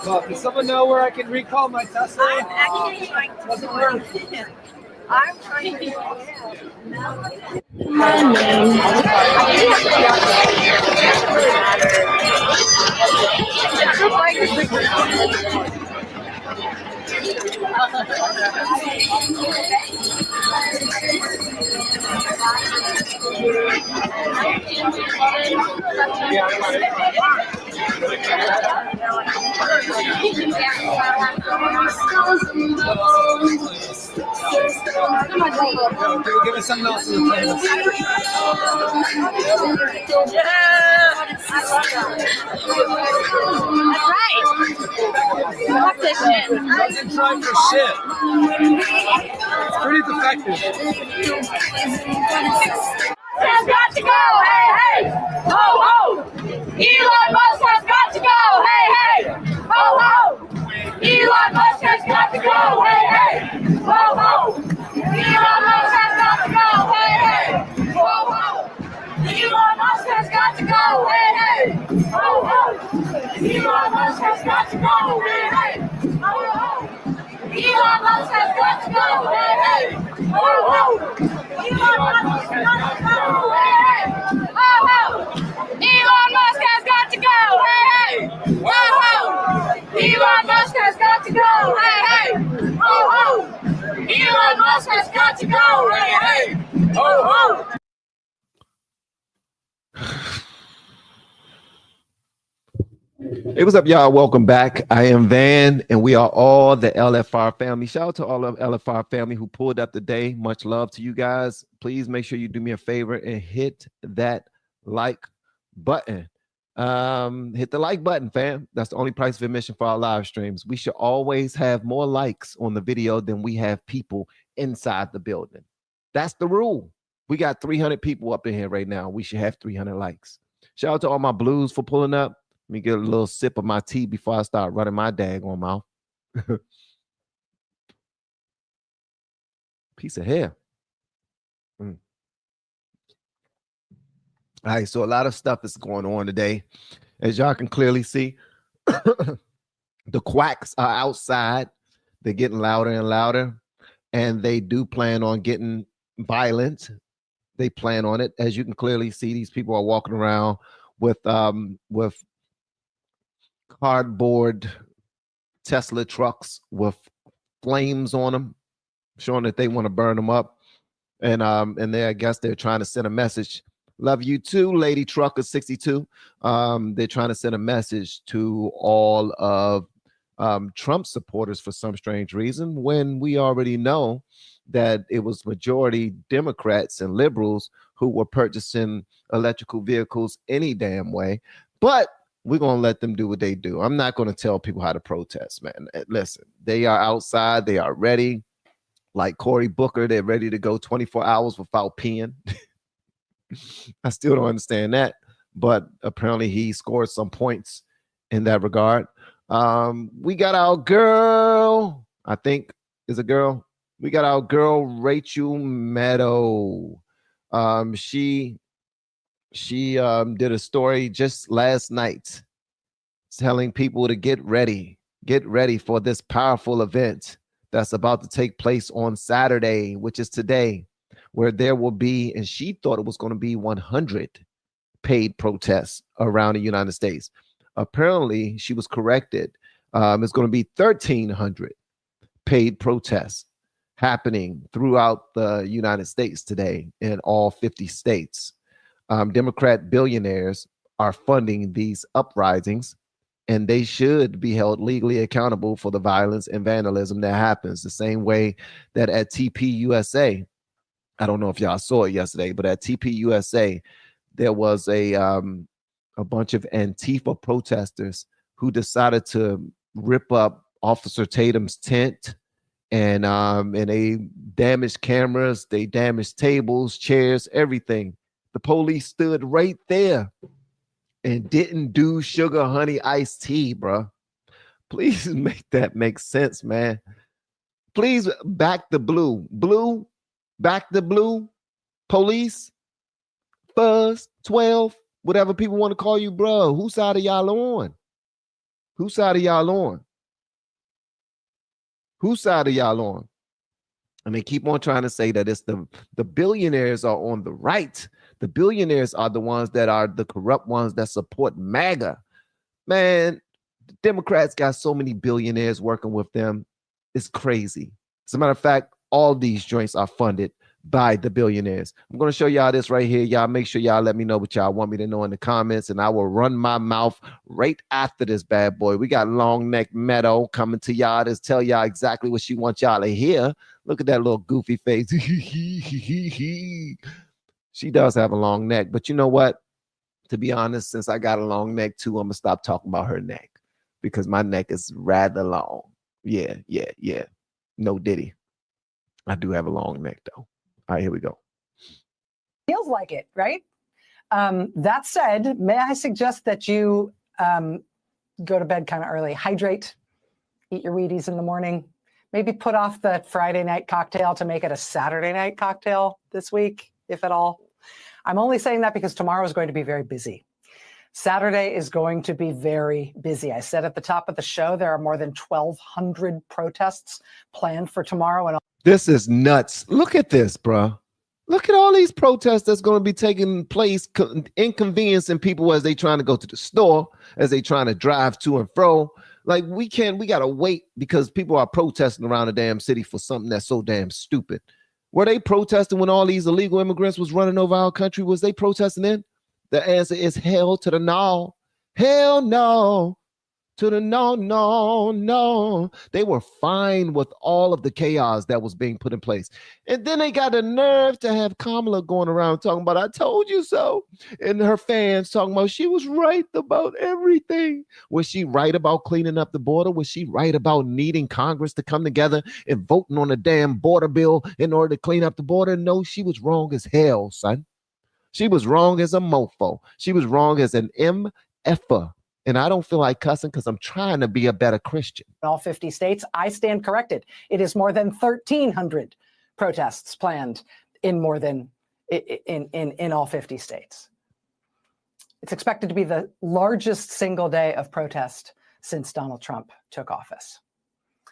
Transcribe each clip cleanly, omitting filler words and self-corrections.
Well, does someone know where I can recall my Tesla? I'm actually trying to Doesn't work. I'm trying to My name. Give us something else in the playlist. That's right. Fuck this shit. Doesn't try for shit. It's pretty defective. Has got to go, hey, hey, ho, ho. Elon Musk has got to go, hey, hey, ho, ho. Elon Musk has got to go, hey, hey, ho, ho. Elon Musk has got to go, hey, hey, ho, ho. Elon Musk has got to go, hey, hey, ho, ho. Elon Musk has got to go, hey, hey, ho, ho. Elon Musk has got to go, hey, hey, ho, ho. Elon Musk has got to go, hey, hey, ho, ho. Elon Musk has got to go, hey, hey, ho, ho. Elon Musk has got to go, hey, hey, ho, ho. Elon Musk has got to go, hey, hey, ho, ho. Hey, what's up, y'all? Welcome back. I am Van, and we are all the LFR family. Shout out to all of LFR family who pulled up today. Much love to you guys. Please make sure you do me a favor and hit that like button. Hit the like button, fam. That's the only price of admission for our live streams. We should always have more likes on the video than we have people inside the building. That's the rule. We got 300 people up in here right now. We should have 300 likes. Shout out to all my blues for pulling up. Let me get a little sip of my tea before I start running my daggone mouth. Piece of hair. All right, so a lot of stuff is going on today. As y'all can clearly see, the quacks are outside. They're getting louder and louder, and they do plan on getting violent. They plan on it. As you can clearly see, these people are walking around with cardboard Tesla trucks with flames on them, showing that they want to burn them up. And I guess they're trying to send a message. Love you too, Lady Trucker 62. They're trying to send a message to all of Trump supporters for some strange reason, when we already know that it was majority Democrats and liberals who were purchasing electrical vehicles any damn way. But we're going to let them do what they do. I'm not going to tell people how to protest, man. Listen, they are outside. They are ready. Like Cory Booker, they're ready to go 24 hours without peeing. I still don't understand that. But apparently he scored some points in that regard. We got our girl, I think is a girl. We got our girl, Rachel Maddow. She did a story just last night telling people to get ready for this powerful event that's about to take place on Saturday, which is today, where there will be, and she thought it was going to be 100 paid protests around the United States. Apparently, she was corrected. It's going to be 1,300 paid protests happening throughout the United States today in all 50 states. Democrat billionaires are funding these uprisings, and they should be held legally accountable for the violence and vandalism that happens. The same way that at TPUSA, I don't know if y'all saw it yesterday, but at TPUSA, there was a bunch of Antifa protesters who decided to rip up Officer Tatum's tent, and they damaged cameras, they damaged tables, chairs, everything. The police stood right there and didn't do sugar honey iced tea, bro. Please make that make sense, man. Please back the blue. Back the blue. Police. Fuzz. 12. whatever people want to call you, bro. Whose side are y'all on? Whose side are y'all on? Whose side are y'all on? And they keep on trying to say that it's the billionaires are on the right. The billionaires are the ones that are the corrupt ones that support MAGA. Man, the Democrats got so many billionaires working with them. It's crazy. As a matter of fact, all these joints are funded by the billionaires. I'm going to show y'all this right here. Y'all make sure y'all let me know what y'all want me to know in the comments, and I will run my mouth right after this bad boy. We got Long Neck Meadow coming to y'all to tell y'all exactly what she wants y'all to hear. Look at that little goofy face. She does have a long neck, but you know what? To be honest, since I got a long neck too, I'm going to stop talking about her neck because my neck is rather long. Yeah. No diddy. I do have a long neck though. All right, here we go. Feels like it, right? That said, may I suggest that you go to bed kind of early, hydrate, eat your Wheaties in the morning, maybe put off the Friday night cocktail to make it a Saturday night cocktail this week, if at all. I'm only saying that because tomorrow is going to be very busy. Saturday is going to be very busy. I said at the top of the show, there are more than 1,200 protests planned for tomorrow. And this is nuts. Look at this, bro. Look at all these protests that's going to be taking place, inconveniencing people as they trying to go to the store, as they trying to drive to and fro. Like we got to wait because people are protesting around the damn city for something that's so damn stupid. Were they protesting when all these illegal immigrants was running over our country? Was they protesting then? The answer is hell to the no. Hell no. To the no. They were fine with all of the chaos that was being put in place. And then they got the nerve to have Kamala going around talking about, I told you so. And her fans talking about she was right about everything. Was she right about cleaning up the border? Was she right about needing Congress to come together and voting on a damn border bill in order to clean up the border? No, she was wrong as hell, son. She was wrong as a mofo. She was wrong as an MFer. And I don't feel like cussing because I'm trying to be a better Christian. In all 50 states, I stand corrected. It is more than 1,300 protests planned in more than in all 50 states. It's expected to be the largest single day of protest since Donald Trump took office.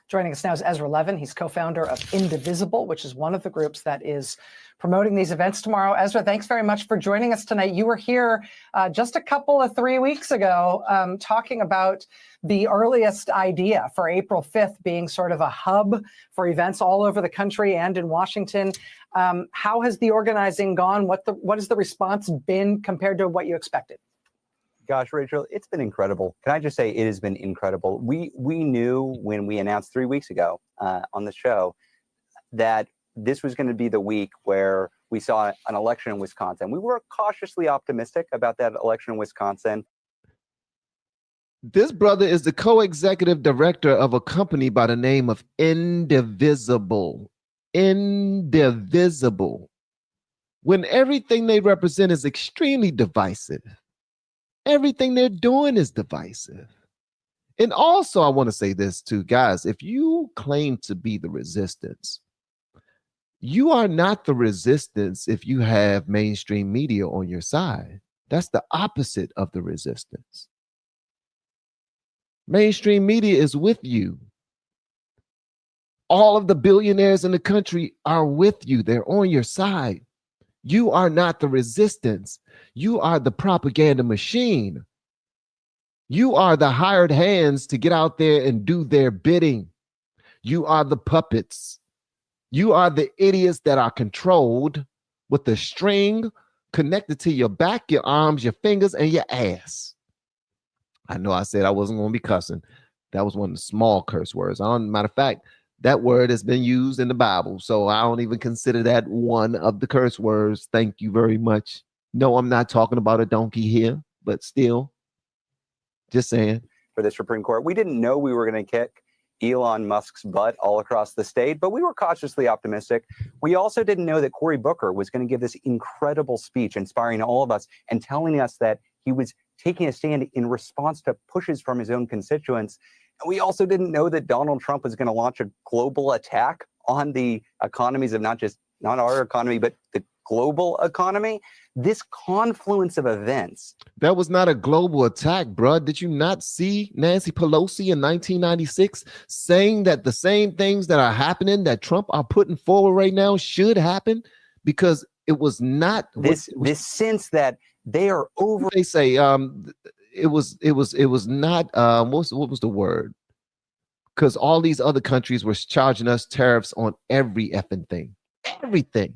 Joining us now is Ezra Levin. He's co-founder of Indivisible, which is one of the groups that is promoting these events tomorrow. Ezra, thanks very much for joining us tonight. You were here just a couple of 3 weeks ago talking about the earliest idea for April 5th being sort of a hub for events all over the country and in Washington. How has the organizing gone? What has the response been compared to what you expected? Gosh, Rachel, it's been incredible. Can I just say it has been incredible? We knew when we announced 3 weeks ago on the show that this was going to be the week where we saw an election in Wisconsin. We were cautiously optimistic about that election in Wisconsin. This brother is the co-executive director of a company by the name of Indivisible. Indivisible. When everything they represent is extremely divisive. Everything they're doing is divisive. And also, I want to say this too, guys, if you claim to be the resistance, you are not the resistance if you have mainstream media on your side. That's the opposite of the resistance. Mainstream media is with you. All of the billionaires in the country are with you. They're on your side. You are not the resistance. You are the propaganda machine. You are the hired hands to get out there and do their bidding. You are the puppets. You are the idiots that are controlled with a string connected to your back, your arms, your fingers, and your ass. I know I said I wasn't going to be cussing. That was one of the small curse words. Matter of fact, that word has been used in the Bible, so I don't even consider that one of the curse words. Thank you very much. No, I'm not talking about a donkey here, but still, just saying. For the Supreme Court, we didn't know we were going to kick Elon Musk's butt all across the state, but we were cautiously optimistic. We also didn't know that Cory Booker was going to give this incredible speech, inspiring all of us and telling us that he was taking a stand in response to pushes from his own constituents. And we also didn't know that Donald Trump was going to launch a global attack on the economies of not our economy, but the global economy, this confluence of events. That was not a global attack, bro. Did you not see Nancy Pelosi in 1996 saying that the same things that are happening that Trump are putting forward right now should happen? Because it was not this sense that they are over. They say it was not what was the word? Because all these other countries were charging us tariffs on every effing thing, everything.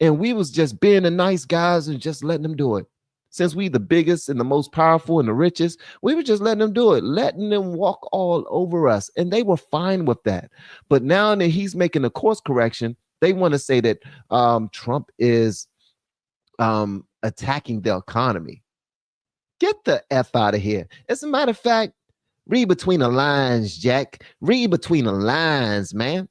And we was just being the nice guys and just letting them do it. Since we the biggest and the most powerful and the richest, we were just letting them do it, letting them walk all over us. And they were fine with that. But now that he's making a course correction, they want to say that Trump is attacking the economy. Get the F out of here. As a matter of fact, read between the lines, Jack. Read between the lines, man.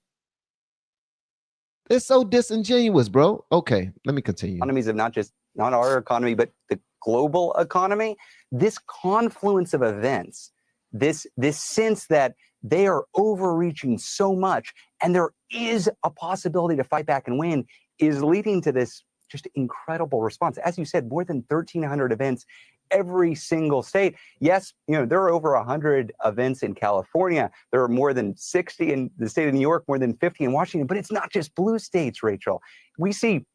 It's so disingenuous, bro. Okay, let me continue. Economies of not our economy, but the global economy. This confluence of events, this sense that they are overreaching so much, and there is a possibility to fight back and win, is leading to this just incredible response. As you said, more than 1,300 events every single state. Yes, there are over 100 events in California. There are more than 60 in the state of New York, more than 50 in Washington. But it's not just blue states, Rachel. We see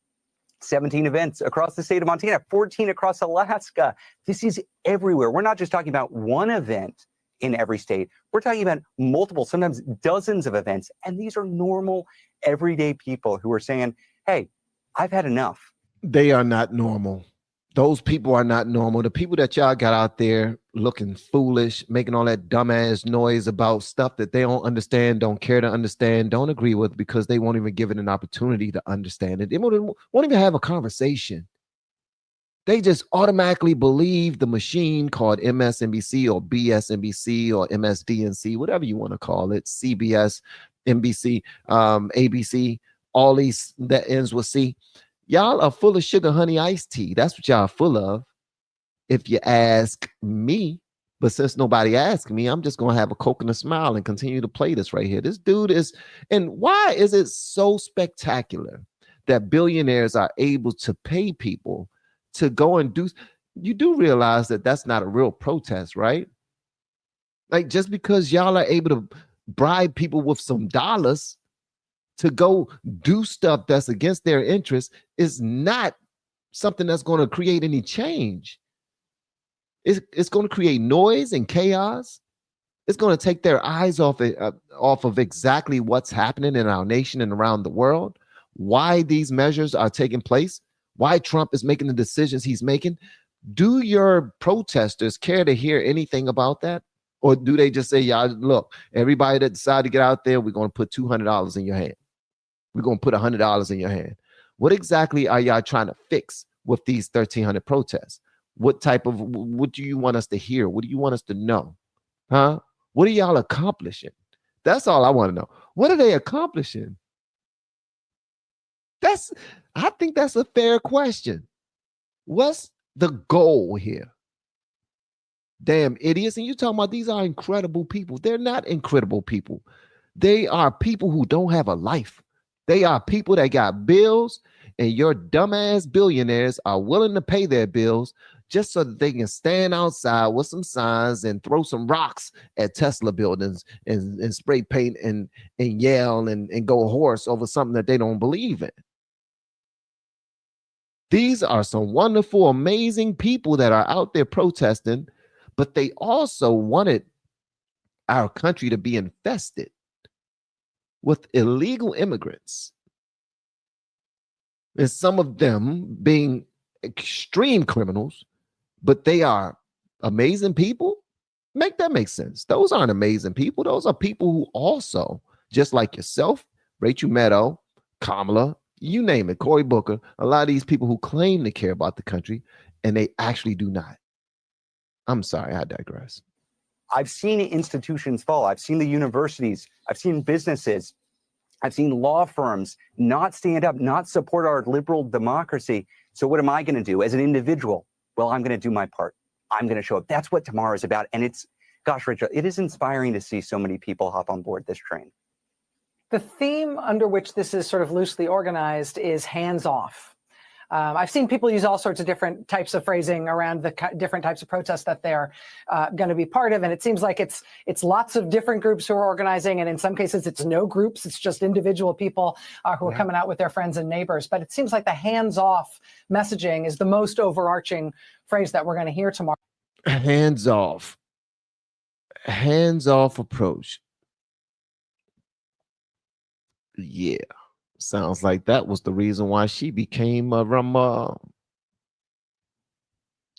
17 events across the state of Montana, 14 across Alaska. This is everywhere. We're not just talking about one event in every state. We're talking about multiple, sometimes dozens of events. And these are normal, everyday people who are saying, hey, I've had enough. They are not normal. Those people are not normal. The people that y'all got out there looking foolish, making all that dumbass noise about stuff that they don't understand, don't care to understand, don't agree with, because they won't even give it an opportunity to understand it. They won't even have a conversation. They just automatically believe the machine called MSNBC or BSNBC or MSDNC, whatever you want to call it, CBS, NBC, ABC, all these that ends with C. Y'all are full of sugar, honey, iced tea. That's what y'all are full of, if you ask me. But since nobody asked me, I'm just going to have a Coke and a smile and continue to play this right here. This dude is, and why is it so spectacular that billionaires are able to pay people to go and do? You do realize that that's not a real protest, right? Like, just because y'all are able to bribe people with some dollars to go do stuff that's against their interests is not something that's going to create any change. It's going to create noise and chaos. It's going to take their eyes off of exactly what's happening in our nation and around the world, why these measures are taking place, why Trump is making the decisions he's making. Do your protesters care to hear anything about that? Or do they just say, y'all, look, everybody that decided to get out there, we're going to put $200 in your hand. We're going to put $100 in your hand. What exactly are y'all trying to fix with these 1,300 protests? What do you want us to hear? What do you want us to know? Huh? What are y'all accomplishing? That's all I want to know. What are they accomplishing? I think that's a fair question. What's the goal here? Damn idiots. And you talking about these are incredible people. They're not incredible people. They are people who don't have a life. They are people that got bills, and your dumbass billionaires are willing to pay their bills just so that they can stand outside with some signs and throw some rocks at Tesla buildings and spray paint and yell and go hoarse over something that they don't believe in. These are some wonderful, amazing people that are out there protesting, but they also wanted our country to be infested with illegal immigrants, and some of them being extreme criminals, but they are amazing people. Make that make sense. Those aren't amazing people. Those are people who also, just like yourself, Rachel Maddow, Kamala, you name it, Cory Booker, a lot of these people who claim to care about the country, and they actually do not. I'm sorry, I digress. I've seen institutions fall. I've seen the universities. I've seen businesses. I've seen law firms not stand up, not support our liberal democracy. So what am I going to do as an individual? Well, I'm going to do my part. I'm going to show up. That's what tomorrow is about. And it's, gosh, Rachel, it is inspiring to see so many people hop on board this train. The theme under which this is sort of loosely organized is hands off. I've seen people use all sorts of different types of phrasing around the different types of protests that they're going to be part of. And it seems like it's lots of different groups who are organizing. And in some cases, it's no groups. It's just individual people who are coming out with their friends and neighbors. But it seems like the hands-off messaging is the most overarching phrase that we're going to hear tomorrow. Hands-off approach. Yeah. Sounds like that was the reason why she became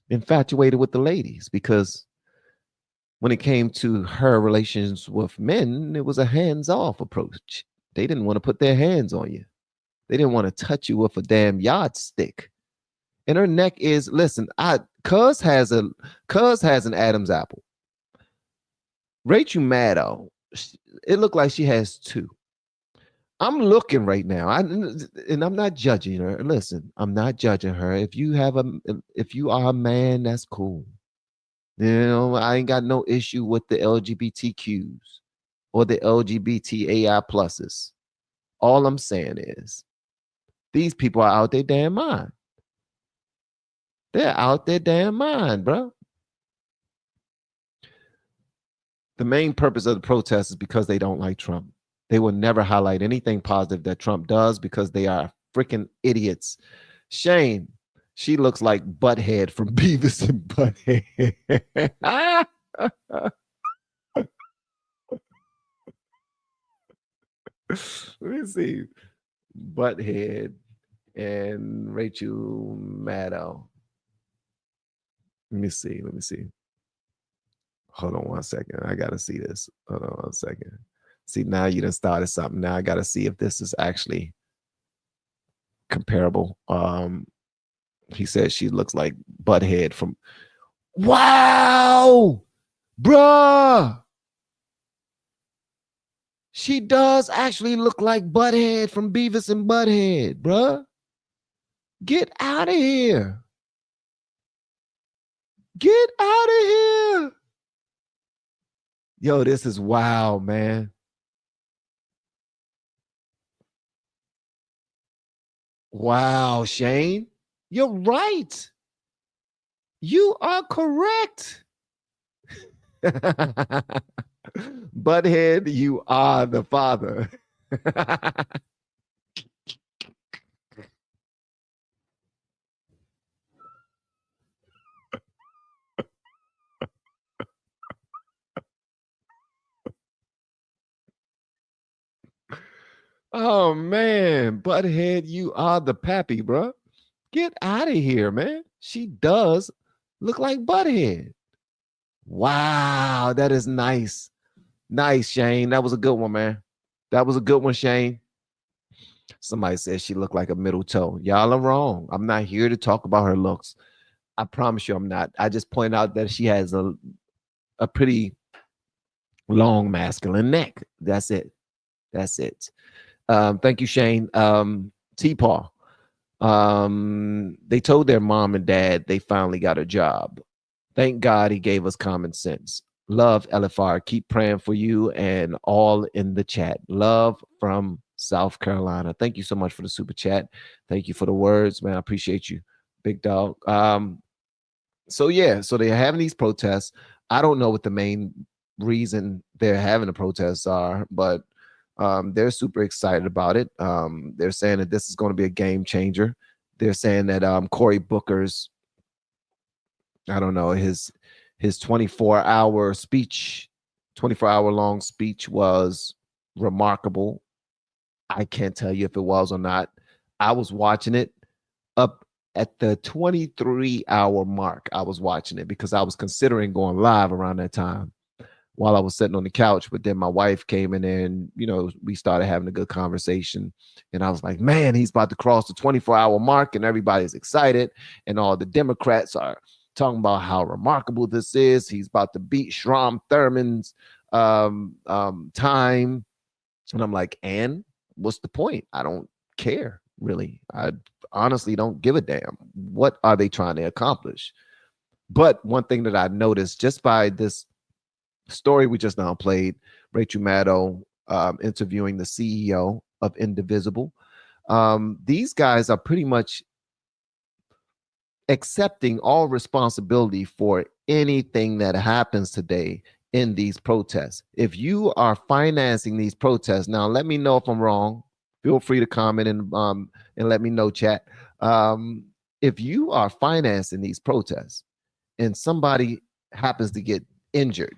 infatuated with the ladies, because when it came to her relations with men, it was a hands-off approach. They didn't want to put their hands on you. They didn't want to touch you with a damn yardstick. And her neck is, listen, Cuz has an Adam's apple. Rachel Maddow, it looked like she has two. I'm looking right now, and I'm not judging her. Listen, I'm not judging her. If you are a man, that's cool. You know, I ain't got no issue with the LGBTQs or the LGBTAI pluses. All I'm saying is, these people are out their damn mind. They're out their damn mind, bro. The main purpose of the protest is because they don't like Trump. They will never highlight anything positive that Trump does because they are freaking idiots. Shane, she looks like Butthead from Beavis and Butthead. Let me see. Butthead and Rachel Maddow. Let me see. Hold on one second. I got to see this. Hold on one second. See, now you done started something. Now I got to see if this is actually comparable. He said she looks like Butthead from. Wow, bruh. She does actually look like Butthead from Beavis and Butthead, bruh. Get out of here. Get out of here. Yo, this is wild, man. Wow, Shane, you're right. You are correct. Butthead, you are the father. Oh man, Butthead, you are the pappy, bro. Get out of here, man. She does look like Butthead. Wow, that is nice. Nice, Shane. That was a good one, man. That was a good one, Shane. Somebody said she looked like a middle toe. Y'all are wrong. I'm not here to talk about her looks. I promise you I'm not. I just point out that she has a pretty long masculine neck. That's it. That's it. Thank you, Shane. T-Paw. They told their mom and dad they finally got a job. Thank God he gave us common sense. Love, LFR. Keep praying for you and all in the chat. Love from South Carolina. Thank you so much for the super chat. Thank you for the words, man. I appreciate you, big dog. So yeah, so they're having these protests. I don't know what the main reason they're having the protests are, but they're super excited about it. They're saying that this is going to be a game changer. They're saying that Cory Booker's, I don't know, his 24-hour speech, 24-hour long speech was remarkable. I can't tell you if it was or not. I was watching it up at the 23-hour mark. I was watching it because I was considering going live around that time while I was sitting on the couch. But then my wife came in there and, you know, we started having a good conversation. And I was like, man, he's about to cross the 24-hour mark and everybody's excited. And all the Democrats are talking about how remarkable this is. He's about to beat Strom Thurmond's time. And I'm like, and what's the point? I don't care, really. I honestly don't give a damn. What are they trying to accomplish? But one thing that I noticed just by this story we just now played, Rachel Maddow interviewing the CEO of Indivisible. These guys are pretty much accepting all responsibility for anything that happens today in these protests. If you are financing these protests, now let me know if I'm wrong. Feel free to comment and let me know, chat. If you are financing these protests and somebody happens to get injured,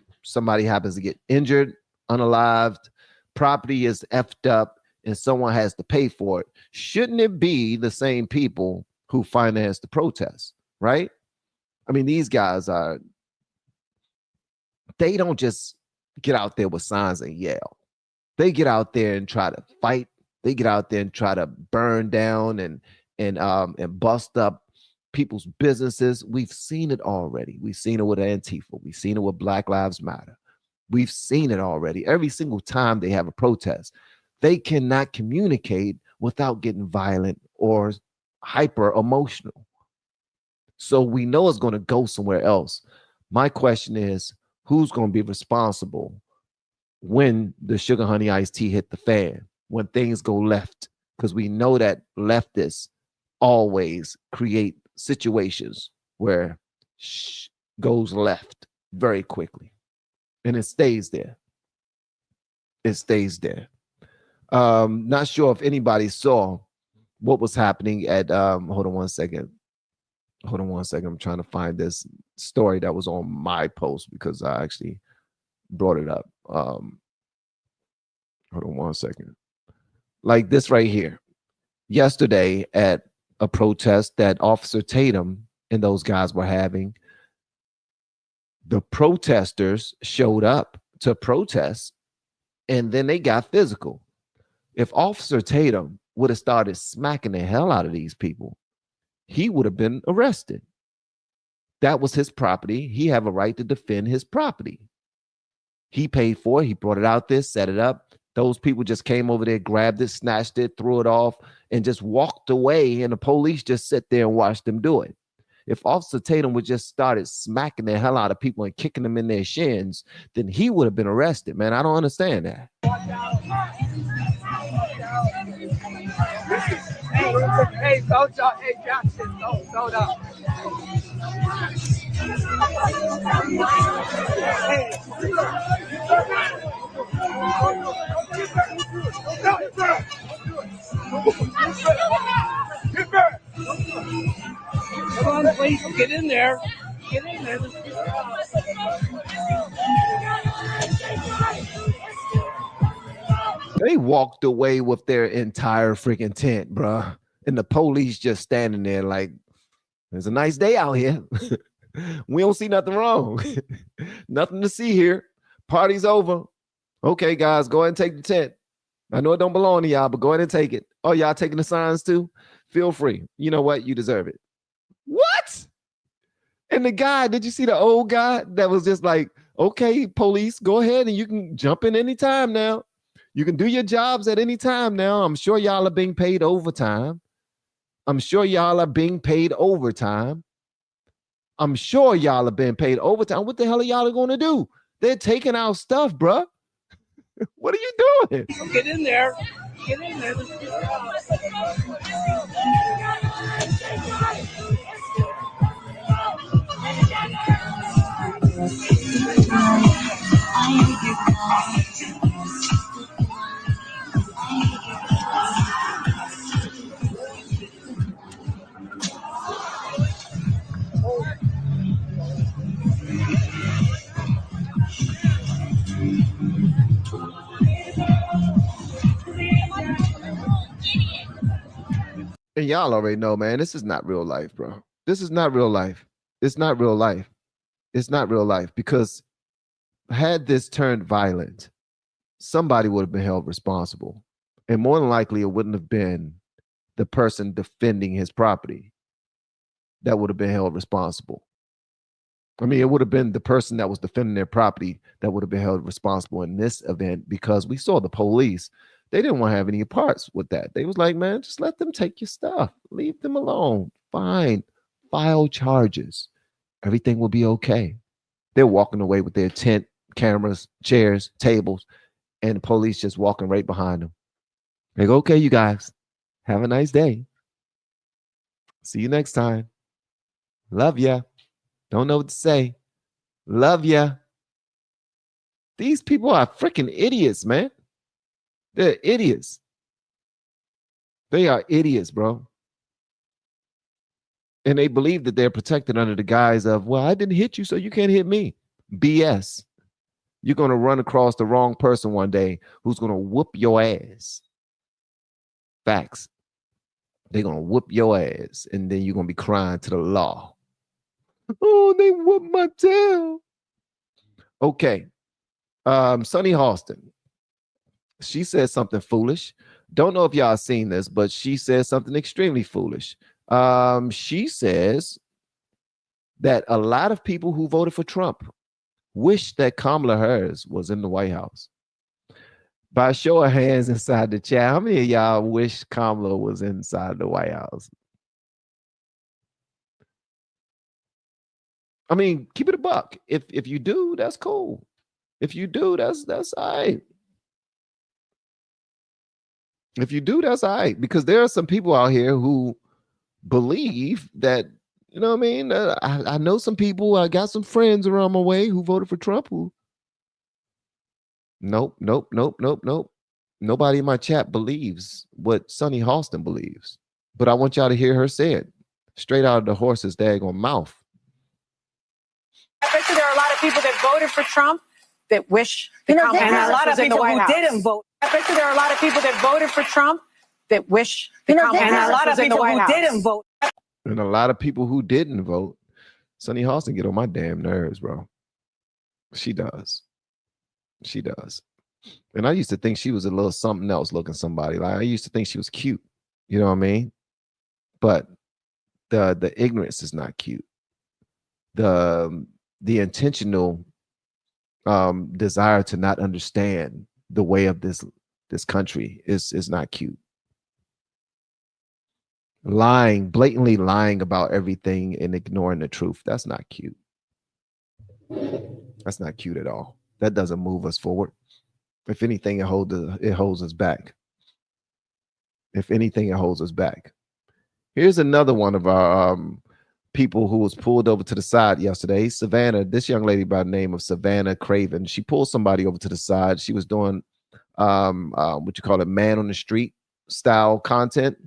unalived, property is effed up, and someone has to pay for it, shouldn't it be the same people who finance the protests, right? I mean, these guys they don't just get out there with signs and yell. They get out there and try to fight. They get out there and try to burn down and bust up people's businesses. We've seen it already. We've seen it with Antifa. We've seen it with Black Lives Matter. We've seen it already. Every single time they have a protest, they cannot communicate without getting violent or hyper emotional. So we know it's going to go somewhere else. My question is, who's going to be responsible when the sugar honey iced tea hit the fan, when things go left? Because we know that leftists always create situations where goes left very quickly, and it stays there. Not sure if anybody saw what was happening at hold on one second. I'm trying to find this story that was on my post because I actually brought it up. Hold on one second. Like this right here. Yesterday at a protest that Officer Tatum and those guys were having, the protesters showed up to protest and then they got physical. If Officer Tatum would have started smacking the hell out of these people, he would have been arrested. That was his property. He have a right to defend his property. He paid for it. He brought it out there, set it up. Those people just came over there, grabbed it, snatched it, threw it off, and just walked away. And the police just sit there and watched them do it. If Officer Tatum would just started smacking the hell out of people and kicking them in their shins, then he would have been arrested, man. I don't understand that. Hey, Jackson, hold up. Come on, please, get in there. Get in there. They walked away with their entire freaking tent, bruh. And the police just standing there like, it's a nice day out here. We don't see nothing wrong. Nothing to see here. Party's over. Okay, guys, go ahead and take the tent. I know it don't belong to y'all, but go ahead and take it. Oh, y'all taking the signs too? Feel free. You know what? You deserve it. What? And the guy, did you see the old guy that was just like, okay, police, go ahead and you can jump in anytime now. You can do your jobs at any time now. I'm sure y'all are being paid overtime. I'm sure y'all are being paid overtime. I'm sure y'all are being paid overtime. What the hell are y'all going to do? They're taking our stuff, bruh. What are you doing? Get in there. Get in there. And y'all already know, man, this is not real life, bro. This is not real life. It's not real life. It's not real life, because had this turned violent, somebody would have been held responsible. And more than likely, it wouldn't have been the person defending his property that would have been held responsible. I mean, it would have been the person that was defending their property that would have been held responsible in this event, because we saw the police. They didn't want to have any parts with that. They was like, man, just let them take your stuff. Leave them alone. Fine. File charges. Everything will be okay. They're walking away with their tent, cameras, chairs, tables, and the police just walking right behind them. They go, okay, you guys, have a nice day. See you next time. Love ya. Don't know what to say. Love ya. These people are freaking idiots, man. They're idiots. They are idiots, bro. And they believe that they're protected under the guise of, well, I didn't hit you, so you can't hit me. BS. You're going to run across the wrong person one day who's going to whoop your ass. Facts. They're going to whoop your ass, and then you're going to be crying to the law. Oh, they whooped my tail. Okay. Sonny Hostin. She said something foolish. Don't know if y'all seen this, but she said something extremely foolish. She says that a lot of people who voted for Trump wish that Kamala Harris was in the White House. By show of hands inside the chat, how many of y'all wish Kamala was inside the White House? I mean, keep it a buck. If you do, that's cool. If you do, that's all right. If you do, that's all right. Because there are some people out here who believe that, you know what I mean? I know some people, I got some friends around my way who voted for Trump who, nope. Nobody in my chat believes what Sonny Hostin believes. But I want y'all to hear her say it straight out of the horse's daggone mouth. I bet you there are a lot of people that voted for Trump that wish the Kamala Harris was in the White House. Didn't vote. I bet you there are a lot of people that voted for Trump that wish the Kamala Harris was in the White House. Didn't vote. And a lot of people who didn't vote. Sonny Hostin get on my damn nerves, bro. She does. She does. And I used to think she was a little something else looking somebody. Like I used to think she was cute. You know what I mean? But the ignorance is not cute. The intentional desire to not understand the way of this country is not cute. Lying, blatantly lying about everything and ignoring the truth. That's not cute. That's not cute at all. That doesn't move us forward. If anything, it holds us back. If anything, it holds us back. Here's another one of our people who was pulled over to the side yesterday. Savannah, this young lady by the name of Savannah Craven, she pulled somebody over to the side. She was doing what you call it, man on the street style content.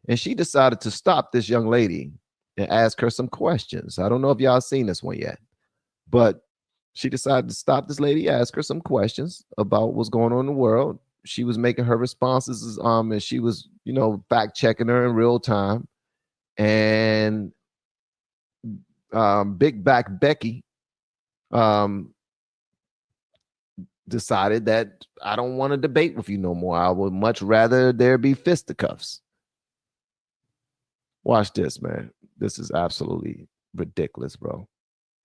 And she decided to stop this young lady and ask her some questions. I don't know if y'all seen this one yet, but she decided to stop this lady, ask her some questions about what's going on in the world. She was making her responses, and she was, fact checking her in real time. And Big Back Becky decided that I don't want to debate with you no more. I would much rather there be fisticuffs. Watch this, man. This is absolutely ridiculous, bro.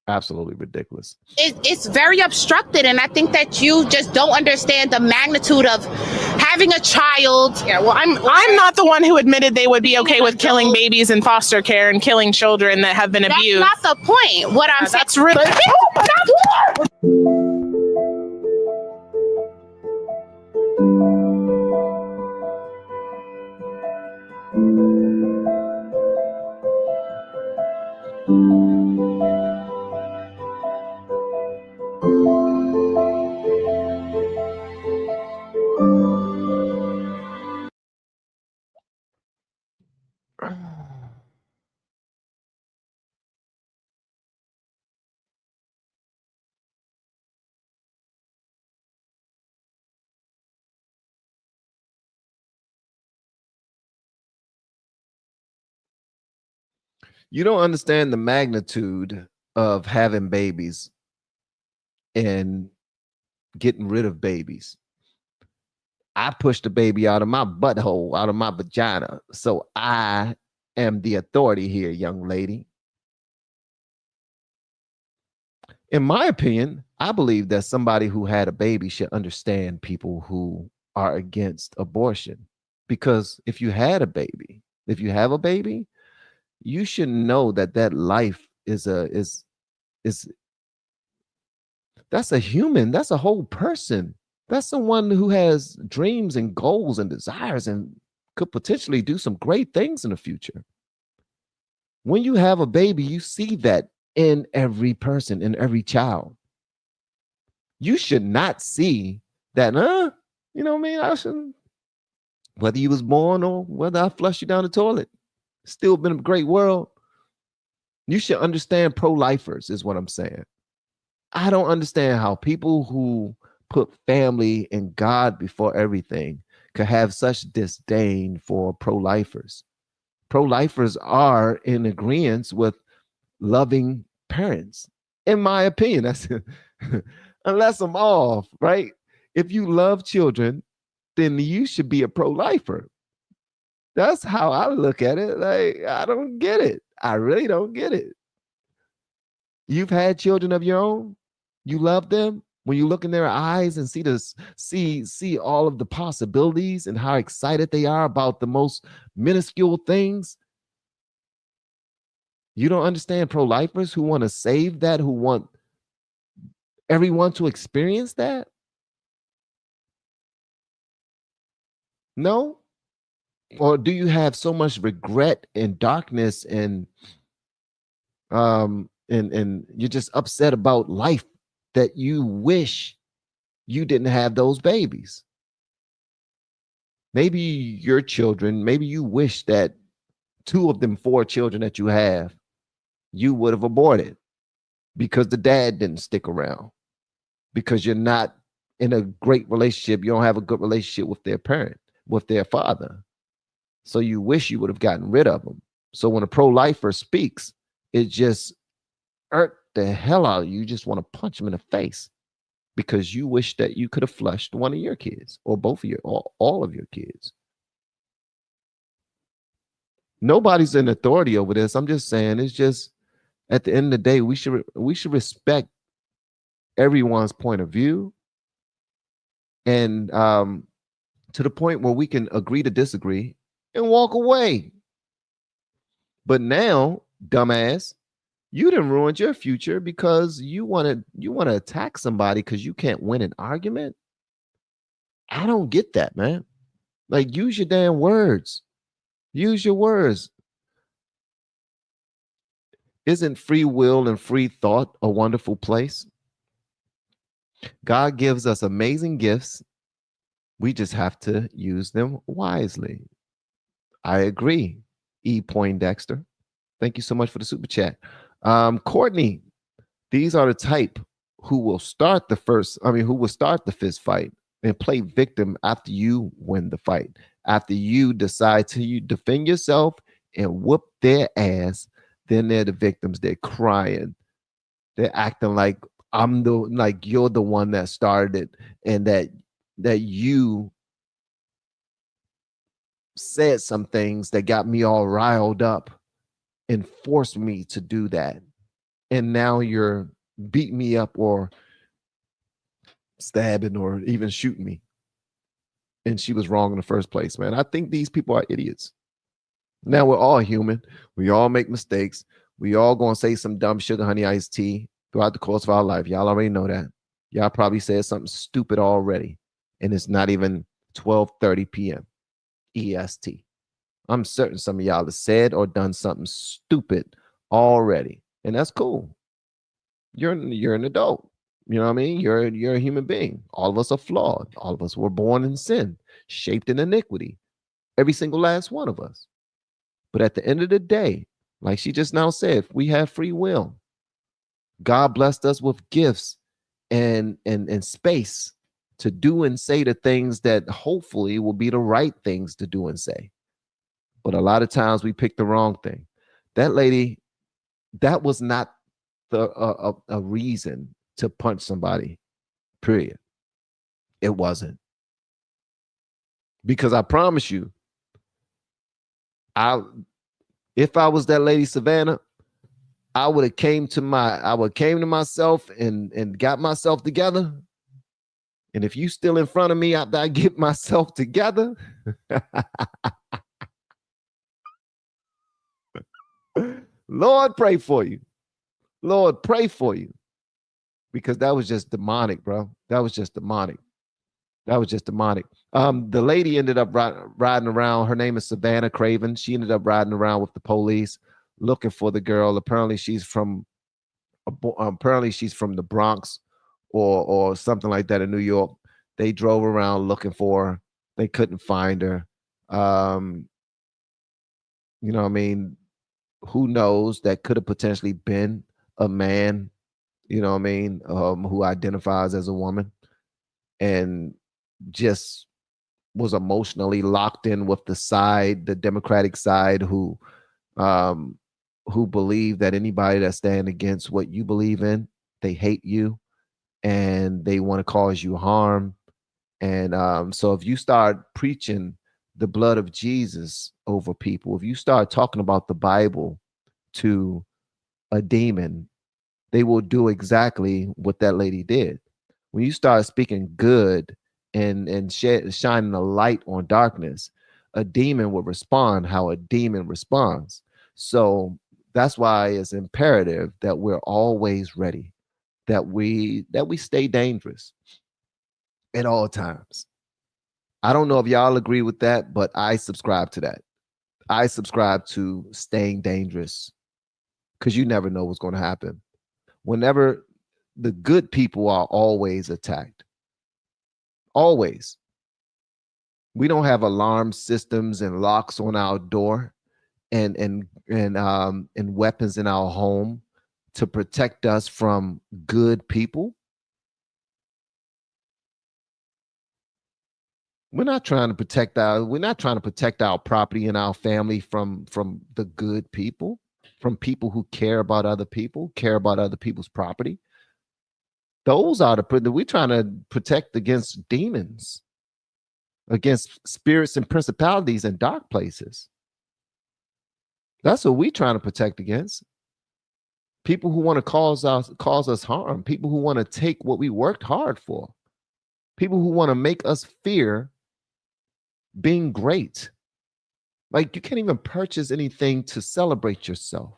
Absolutely ridiculous. It's very obstructed, and I think that you just don't understand the magnitude of having a child. Yeah, well, I'm not the one who admitted they would be okay with killing babies in foster care and killing children that have been abused. That's not the point. What I'm saying. That's really. You don't understand the magnitude of having babies and getting rid of babies. I pushed the baby out of my butthole, out of my vagina. So I am the authority here, young lady. In my opinion, I believe that somebody who had a baby should understand people who are against abortion. Because if you have a baby, you should know that life is that's a human. That's a whole person. That's someone who has dreams and goals and desires and could potentially do some great things in the future. When you have a baby, you see that in every person, in every child. You should not see that, you know what I mean? I shouldn't, whether you was born or whether I flushed you down the toilet, still been a great world. You should understand pro-lifers is what I'm saying. I don't understand how people who put family and God before everything could have such disdain for pro-lifers. Pro-lifers are in agreement with loving parents, in my opinion. That's unless I'm off, right? If you love children, then you should be a pro-lifer. That's how I look at it. Like, I don't get it. I really don't get it. You've had children of your own. You love them. When you look in their eyes and see all of the possibilities and how excited they are about the most minuscule things. You don't understand pro-lifers who want to save that, who want everyone to experience that? No? Or do you have so much regret and darkness and you're just upset about life that you wish you didn't have those babies? Maybe your children, maybe you wish that 2 of them 4 children that you have, you would have aborted because the dad didn't stick around, because you're not in a great relationship. You don't have a good relationship with their parent, with their father. So you wish you would have gotten rid of them. So when a pro-lifer speaks, it just irked the hell out of you. You just want to punch them in the face because you wish that you could have flushed one of your kids or both of your, or all of your kids. Nobody's in authority over this. I'm just saying, it's just at the end of the day, we should respect everyone's point of view, and to the point where we can agree to disagree and walk away. But now, dumbass, you done ruined your future because you want to attack somebody because you can't win an argument. I don't get that, man. Like, use your damn words. Use your words. Isn't free will and free thought a wonderful place? God gives us amazing gifts. We just have to use them wisely. I agree. E. Poindexter. Thank you so much for the super chat. Courtney, these are the type who will start the fist fight and play victim after you win the fight. After you decide to defend yourself and whoop their ass, then they're the victims. They're crying. They're acting like you're the one that started it, and that you said some things that got me all riled up and forced me to do that. And now you're beating me up or stabbing or even shooting me. And she was wrong in the first place, man. I think these people are idiots. Now, we're all human. We all make mistakes. We all gonna say some dumb sugar honey iced tea throughout the course of our life. Y'all already know that. Y'all probably said something stupid already, and it's not even 12:30 p.m. EST. I'm certain some of y'all have said or done something stupid already, and that's cool. You're an adult. You know what I mean? You're a human being. All of us are flawed. All of us were born in sin, shaped in iniquity. Every single last one of us. But at the end of the day, like she just now said, we have free will. God blessed us with gifts and space to do and say the things that hopefully will be the right things to do and say. But a lot of times we pick the wrong thing. That lady, that was not a reason to punch somebody, period. It wasn't. Because I promise you, if I was that lady Savannah, I would have came to myself and got myself together. And if you still in front of me after I get myself together, Lord, pray for you. Lord, pray for you. Because that was just demonic, bro. That was just demonic. The lady ended up riding around. Her name is Savannah Craven. She ended up riding around with the police, looking for the girl. Apparently she's from the Bronx or something like that in New York. They drove around looking for her. They couldn't find her. You know what I mean? Who knows? That could have potentially been a man, you know what I mean, who identifies as a woman and just was emotionally locked in with the Democratic side who believe that anybody that stand against what you believe in, they hate you and they want to cause you harm. And so if you start preaching the blood of Jesus over people, if you start talking about the Bible to a demon, they will do exactly what that lady did. When you start speaking good and shining a light on darkness, a demon will respond how a demon responds. So that's why it's imperative that we're always ready, that we stay dangerous at all times. I don't know if y'all agree with that, but I subscribe to that. I subscribe to staying dangerous because you never know what's going to happen. Whenever the good people are always attacked, always. We don't have alarm systems and locks on our door and weapons in our home to protect us from good people. We're not trying to protect our property and our family from the good people, from people who care about other people, care about other people's property. Those are we're trying to protect against demons, against spirits and principalities in dark places. That's what we're trying to protect against. People who want to cause us harm, people who want to take what we worked hard for, people who want to make us fear being great. Like, you can't even purchase anything to celebrate yourself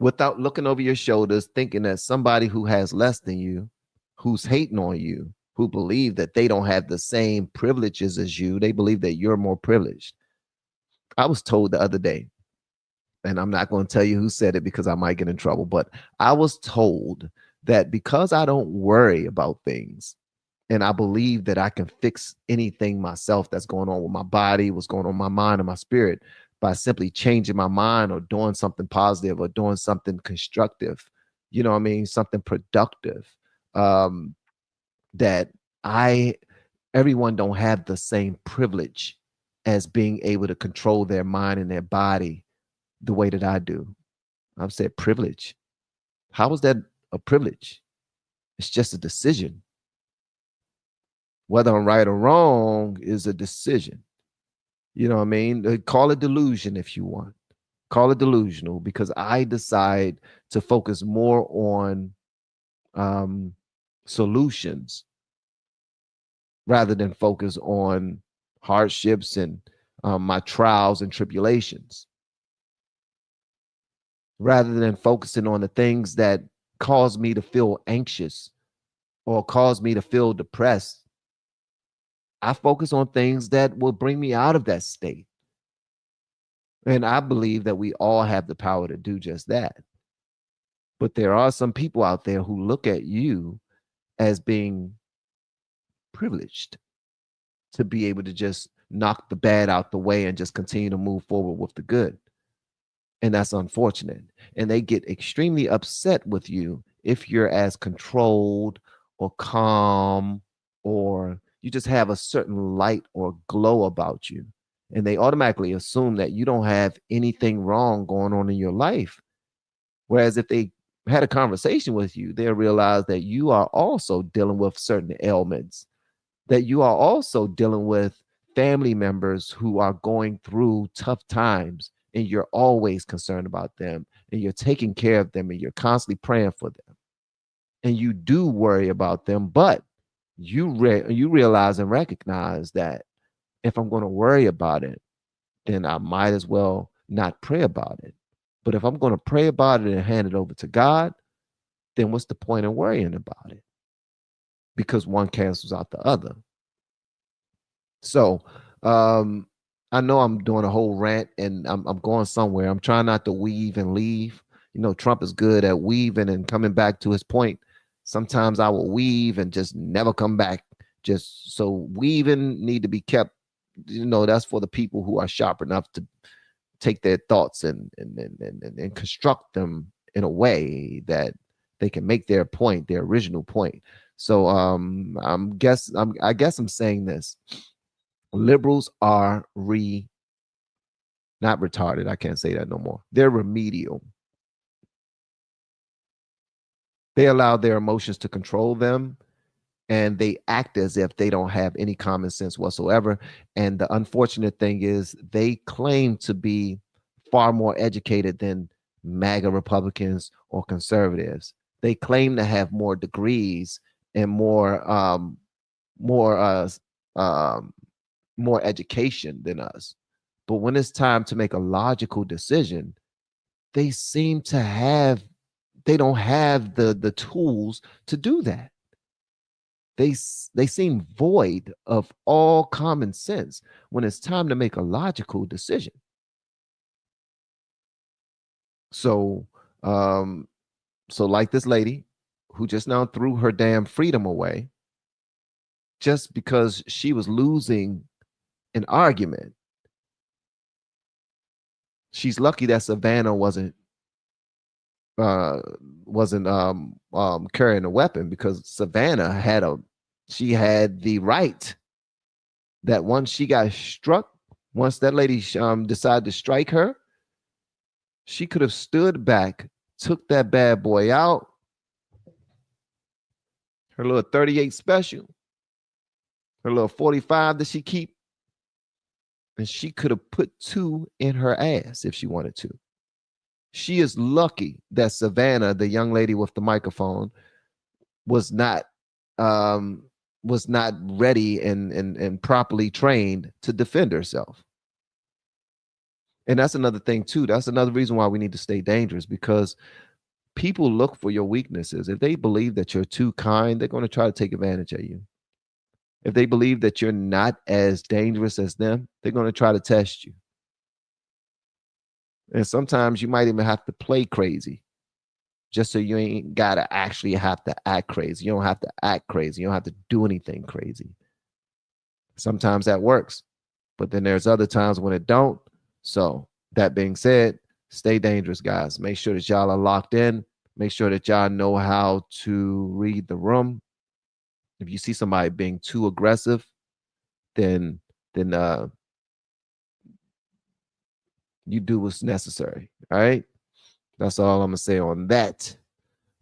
without looking over your shoulders, thinking that somebody who has less than you, who's hating on you, who believe that they don't have the same privileges as you, they believe that you're more privileged. I was told the other day, and I'm not going to tell you who said it because I might get in trouble, but I was told that because I don't worry about things, and I believe that I can fix anything myself that's going on with my body, what's going on with my mind and my spirit, by simply changing my mind or doing something positive or doing something constructive, you know what I mean, something productive, that everyone don't have the same privilege as being able to control their mind and their body the way that I do. I've said privilege. How is that a privilege? It's just a decision. Whether I'm right or wrong is a decision. You know what I mean? Call it delusion if you want. Call it delusional, because I decide to focus more on solutions rather than focus on hardships and my trials and tribulations. Rather than focusing on the things that cause me to feel anxious or cause me to feel depressed, I focus on things that will bring me out of that state. And I believe that we all have the power to do just that. But there are some people out there who look at you as being privileged to be able to just knock the bad out the way and just continue to move forward with the good. And that's unfortunate. And they get extremely upset with you if you're as controlled or calm, or you just have a certain light or glow about you. And they automatically assume that you don't have anything wrong going on in your life. Whereas if they had a conversation with you, they'll realize that you are also dealing with certain ailments, that you are also dealing with family members who are going through tough times, and you're always concerned about them, and you're taking care of them, and you're constantly praying for them. And you do worry about them, but you realize and recognize that if I'm going to worry about it, then I might as well not pray about it. But if I'm going to pray about it and hand it over to God, then what's the point in worrying about it? Because one cancels out the other. So I know I'm doing a whole rant and I'm going somewhere. I'm trying not to weave and leave. You know, Trump is good at weaving and coming back to his point. Sometimes I will weave and just never come back. Just so weaving need to be kept. You know, that's for the people who are sharp enough to take their thoughts and construct them in a way that they can make their point, their original point. So I guess I'm saying this. Liberals are not retarded. I can't say that no more. They're remedial. They allow their emotions to control them, and they act as if they don't have any common sense whatsoever. And the unfortunate thing is they claim to be far more educated than MAGA Republicans or conservatives. They claim to have more degrees and more education than us. But when it's time to make a logical decision, they seem to have they don't have the tools to do that. They seem void of all common sense when it's time to make a logical decision. So like this lady who just now threw her damn freedom away just because she was losing an argument. She's lucky that Savannah wasn't carrying a weapon, because Savannah had the right that once she got struck, once that lady decided to strike her, she could have stood back, took that bad boy out, her little 38 special, her little 45 that she keep, and she could have put 2 in her ass if she wanted to. She is lucky that Savannah, the young lady with the microphone, was not ready and properly trained to defend herself. And that's another thing too. That's another reason why we need to stay dangerous, because people look for your weaknesses. If they believe that you're too kind, they're going to try to take advantage of you. If they believe that you're not as dangerous as them, they're going to try to test you. And sometimes you might even have to play crazy just so you ain't got to actually have to act crazy. You don't have to act crazy. You don't have to do anything crazy. Sometimes that works, but then there's other times when it don't. So that being said, stay dangerous, guys. Make sure that y'all are locked in. Make sure that y'all know how to read the room. If you see somebody being too aggressive, then you do what's necessary. All right. That's all I'm gonna say on that.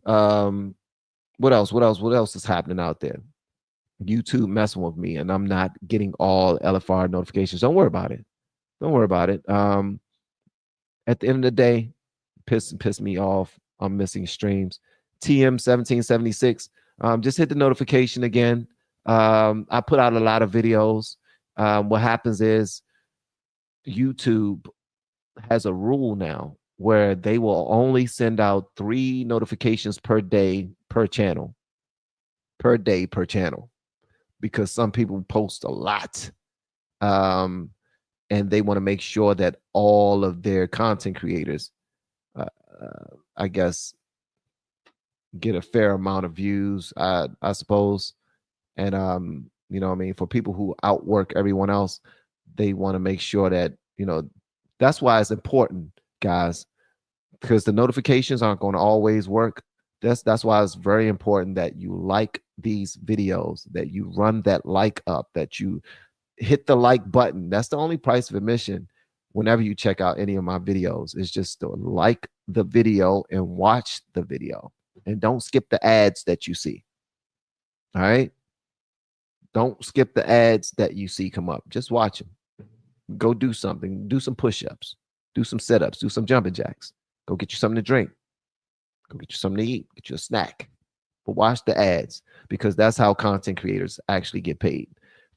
What else is happening out there? YouTube messing with me, and I'm not getting all LFR notifications. Don't worry about it. Don't worry about it. At the end of the day, piss me off. I'm missing streams. TM1776. Just hit the notification again. I put out a lot of videos. What happens is YouTube has a rule now where they will only send out 3 notifications per day per channel, because some people post a lot, and they want to make sure that all of their content creators, I guess, get a fair amount of views, I suppose. And you know what I mean, for people who outwork everyone else, they want to make sure that, you know, that's why it's important, guys, because the notifications aren't going to always work. That's why it's very important that you like these videos, that you run that like up, that you hit the like button. That's the only price of admission whenever you check out any of my videos, is just to like the video and watch the video, and don't skip the ads that you see. All right. Don't skip the ads that you see come up. Just watch them. Go do something. Do some push-ups. Do some sit-ups. Do some jumping jacks. Go get you something to drink. Go get you something to eat. Get you a snack. But watch the ads, because that's how content creators actually get paid,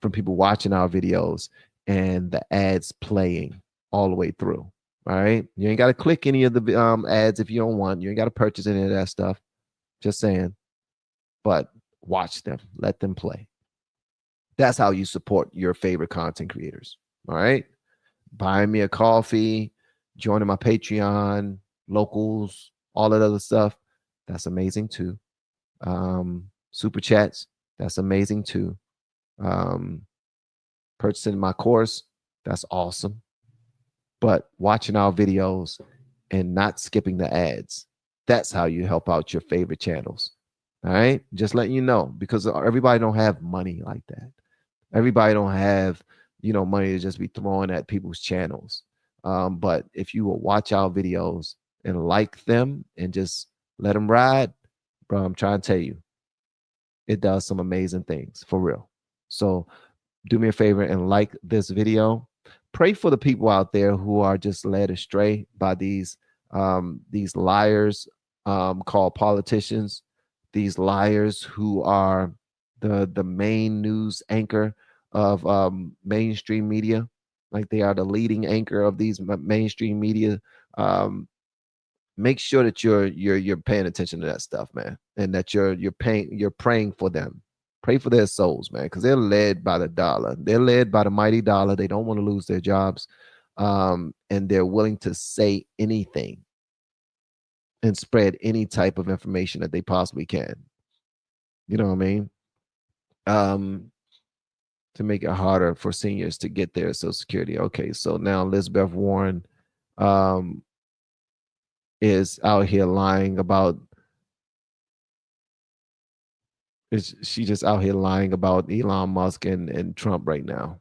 from people watching our videos and the ads playing all the way through. All right. You ain't got to click any of the ads if you don't want. You ain't got to purchase any of that stuff. Just saying. But watch them. Let them play. That's how you support your favorite content creators. All right. buying me a coffee, joining my Patreon, locals, all that other stuff. That's amazing too. Super chats, that's amazing too. Purchasing my course, that's awesome. But watching our videos and not skipping the ads, that's how you help out your favorite channels. All right, just letting you know, because everybody don't have money like that. Everybody don't have, money to just be throwing at people's channels. But if you will watch our videos and like them and just let them ride, bro, I'm trying to tell you, it does some amazing things for real. So do me a favor and like this video. Pray for the people out there who are just led astray by these liars called politicians, these liars who are the main news anchor of mainstream media, like they are the leading anchor of these mainstream media. Make sure that you're paying attention to that stuff, man, and that you're praying for them. Pray for their souls, man, because they're led by the dollar. They're led by the mighty dollar. They don't want to lose their jobs, and they're willing to say anything and spread any type of information that they possibly can. You know what I mean? To make it harder for seniors to get their Social Security. Okay, so now Elizabeth Warren is out here lying about. Is she just out here lying about Elon Musk and Trump right now?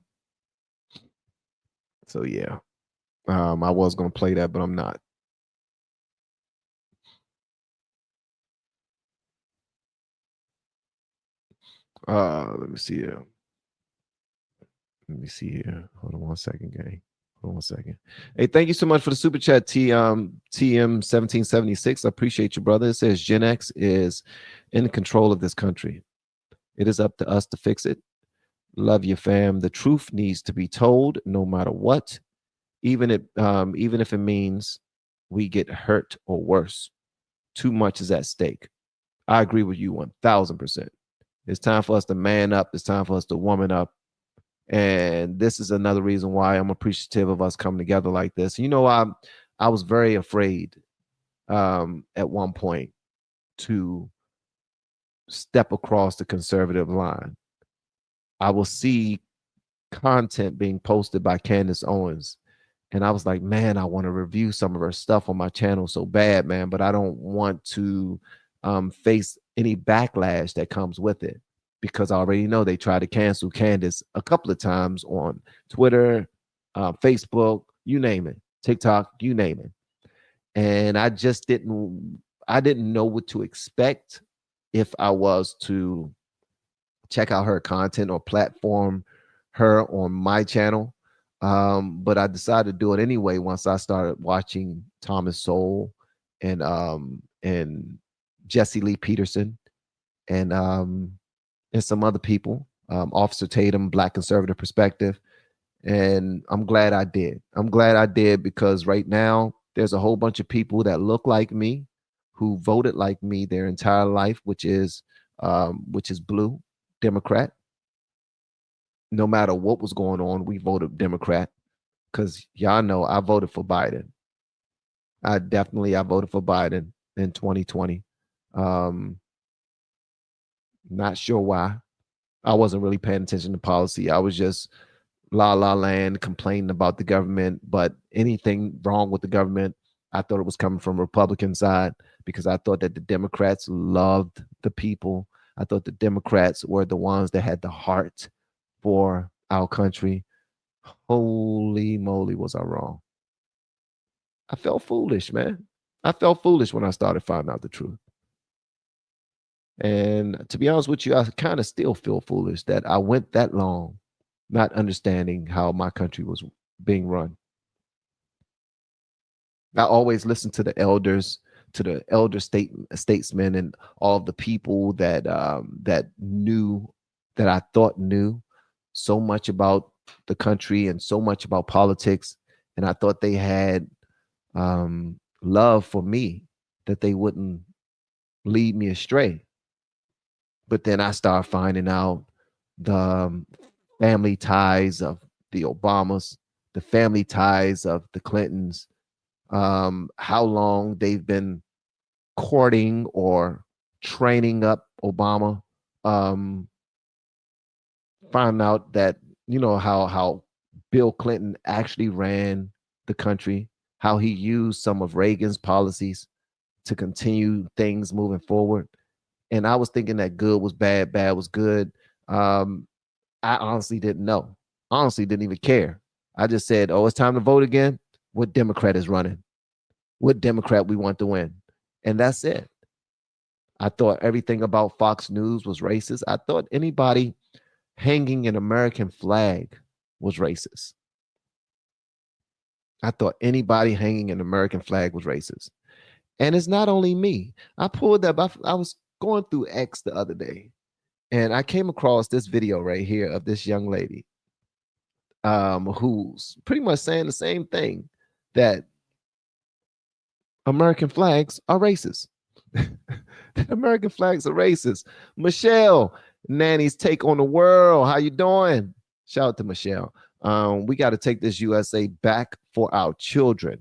So yeah, I was gonna play that, but I'm not. Let me see here. Let me see here. Hold on one second, gang. Hold on one second. Hey, thank you so much for the super chat, TM1776. I appreciate you, brother. It says Gen X is in control of this country. It is up to us to fix it. Love you, fam. The truth needs to be told, no matter what, even if it means we get hurt or worse. Too much is at stake. I agree with you 1000%. It's time for us to man up. It's time for us to woman up. And this is another reason why I'm appreciative of us coming together like this. I was very afraid at one point to step across the conservative line. I will see content being posted by Candace Owens, and I was like, man, I want to review some of her stuff on my channel so bad, man, but I don't want to face any backlash that comes with it, because I already know they tried to cancel Candace a couple of times on Twitter, Facebook, you name it, TikTok, you name it. And I just didn't know what to expect if I was to check out her content or platform her on my channel. But I decided to do it anyway once I started watching Thomas Sowell and Jesse Lee Peterson and some other people, Officer Tatum, Black Conservative Perspective. And I'm glad I did. I'm glad I did, because right now there's a whole bunch of people that look like me, who voted like me their entire life, which is blue, Democrat. No matter what was going on, we voted Democrat, because y'all know I voted for Biden. I voted for Biden in 2020. Not sure why. I wasn't really paying attention to policy. I was just la land complaining about the government, but anything wrong with the government, I thought it was coming from Republican side, because I thought that the Democrats loved the people. I thought the Democrats were the ones that had the heart for our country. Holy moly, was I wrong. I felt foolish, man. I felt foolish when I started finding out the truth. And to be honest with you, I kind of still feel foolish that I went that long not understanding how my country was being run. I always listened to the elders, to the elder statesmen, and all of the people that knew, that I thought knew so much about the country and so much about politics, and I thought they had love for me, that they wouldn't lead me astray. But then I started finding out the family ties of the Obamas, the family ties of the Clintons, how long they've been courting or training up Obama. Found out that, you know, how Bill Clinton actually ran the country, how he used some of Reagan's policies to continue things moving forward. And I was thinking that good was bad, bad was good. I honestly didn't know. Honestly, didn't even care. I just said, oh, it's time to vote again. What Democrat is running? What Democrat we want to win? And that's it. I thought everything about Fox News was racist. I thought anybody hanging an American flag was racist. I thought anybody hanging an American flag was racist. And it's not only me. I pulled up, I was going through X the other day, and I came across this video right here of this young lady who's pretty much saying the same thing, that American flags are racist. American flags are racist. Michelle, Nanny's take on the world. How you doing? Shout out to Michelle. We got to take this USA back for our children.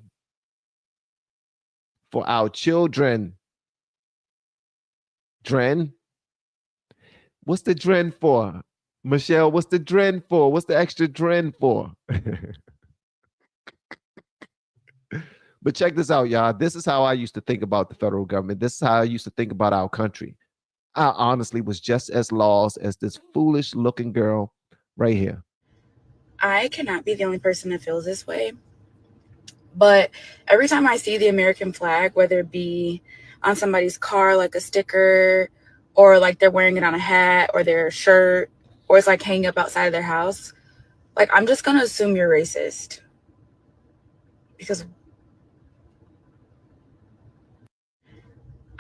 For our children. Dren? What's the Dren for? Michelle, what's the Dren for? What's the extra Dren for? But check this out, y'all. This is how I used to think about the federal government. This is how I used to think about our country. I honestly was just as lost as this foolish looking girl right here. I cannot be the only person that feels this way. But every time I see the American flag, whether it be on somebody's car, like a sticker, or like they're wearing it on a hat or their shirt, or it's like hanging up outside of their house, like I'm just going to assume you're racist. Because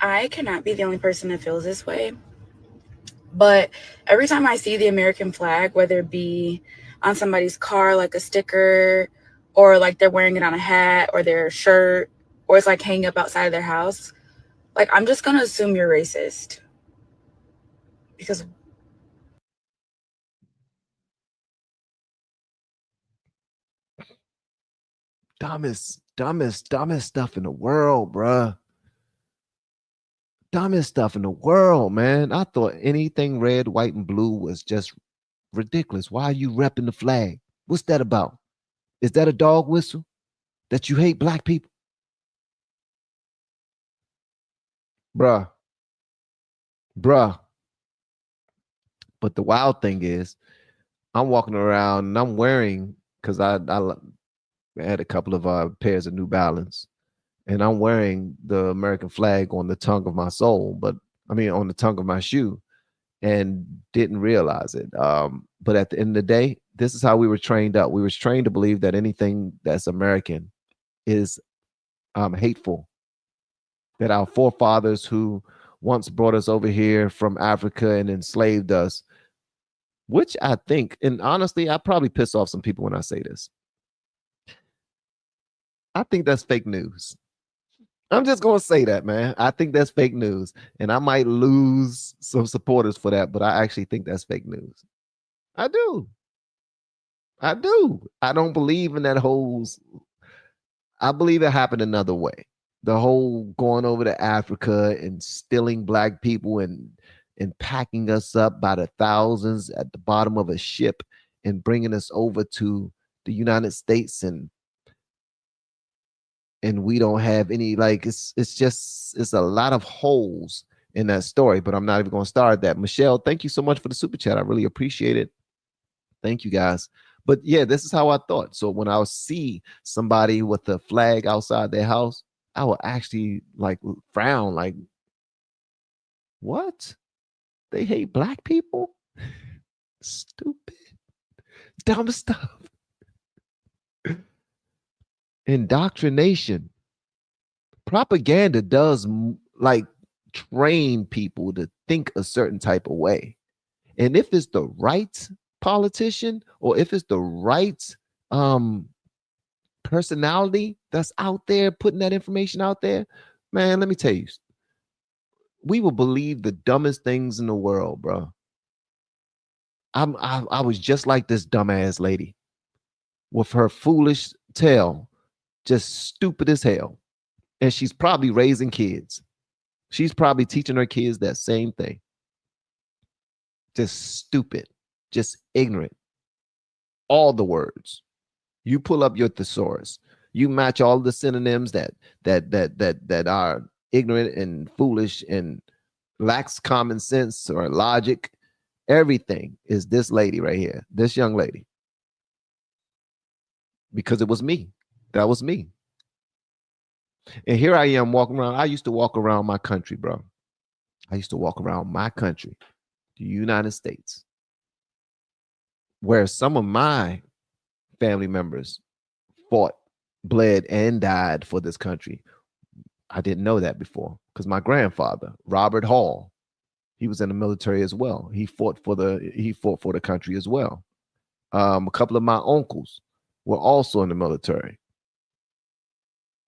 I cannot be the only person that feels this way. But every time I see the American flag, whether it be on somebody's car, like a sticker, or like they're wearing it on a hat or their shirt, or it's like hanging up outside of their house, like I'm just going to assume you're racist. Because dumbest stuff in the world, bruh. Dumbest stuff in the world, man. I thought anything red, white, and blue was just ridiculous. Why are you repping the flag? What's that about? Is that a dog whistle that you hate black people? Bruh. But the wild thing is, I'm walking around and I'm wearing, because I had a couple of pairs of New Balance, and I'm wearing the American flag on the tongue of my soul, but I mean on the tongue of my shoe, and didn't realize it. But at the end of the day, this is how we were trained up. We were trained to believe that anything that's American is hateful. That our forefathers who once brought us over here from Africa and enslaved us, which I think, and honestly, I probably piss off some people when I say this, I think that's fake news. I'm just going to say that, man. I think that's fake news. And I might lose some supporters for that, but I actually think that's fake news. I do. I don't believe in that whole, I believe it happened another way. The whole going over to Africa and stealing black people and packing us up by the thousands at the bottom of a ship and bringing us over to the United States, and we don't have any, like, it's a lot of holes in that story, but I'm not even going to start that. Michelle, thank you so much for the super chat. I really appreciate it. Thank you guys. But yeah, this is how I thought. So when I see somebody with a flag outside their house, I will actually like frown, like, what? They hate black people? Stupid. Dumb stuff. Indoctrination. Propaganda does like train people to think a certain type of way. And if it's the right politician, or if it's the right personality that's out there putting that information out there, man, let me tell you, we will believe the dumbest things in the world, bro. I was just like this dumbass lady. with her foolish tale, just stupid as hell. And she's probably raising kids. She's probably teaching her kids that same thing. Just stupid, just ignorant. All the words. You pull up your thesaurus. You match all the synonyms that are ignorant and foolish and lacks common sense or logic. Everything is this lady right here, this young lady. Because it was me. That was me. And here I am walking around. I used to walk around my country, bro. I used to walk around my country, the United States, where some of my family members fought, bled, and died for this country. I didn't know that before because my grandfather, Robert Hall, he was in the military as well. He fought for the country as well. A couple of my uncles were also in the military.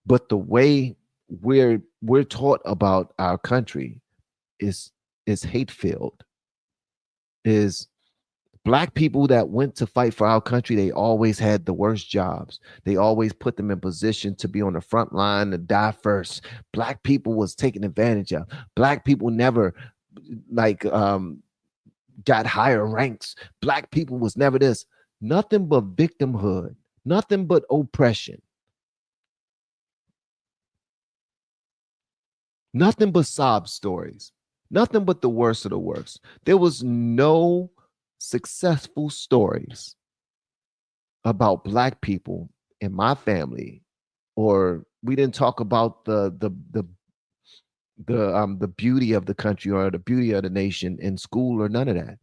But the way we're taught about our country is hate-filled. Is Black people that went to fight for our country, they always had the worst jobs. They always put them in position to be on the front line to die first. Black people was taken advantage of. Black people never got higher ranks. Black people was never this. Nothing but victimhood. Nothing but oppression. Nothing but sob stories. Nothing but the worst of the worst. There was no successful stories about Black people in my family, or we didn't talk about the beauty of the country or the beauty of the nation in school or none of that.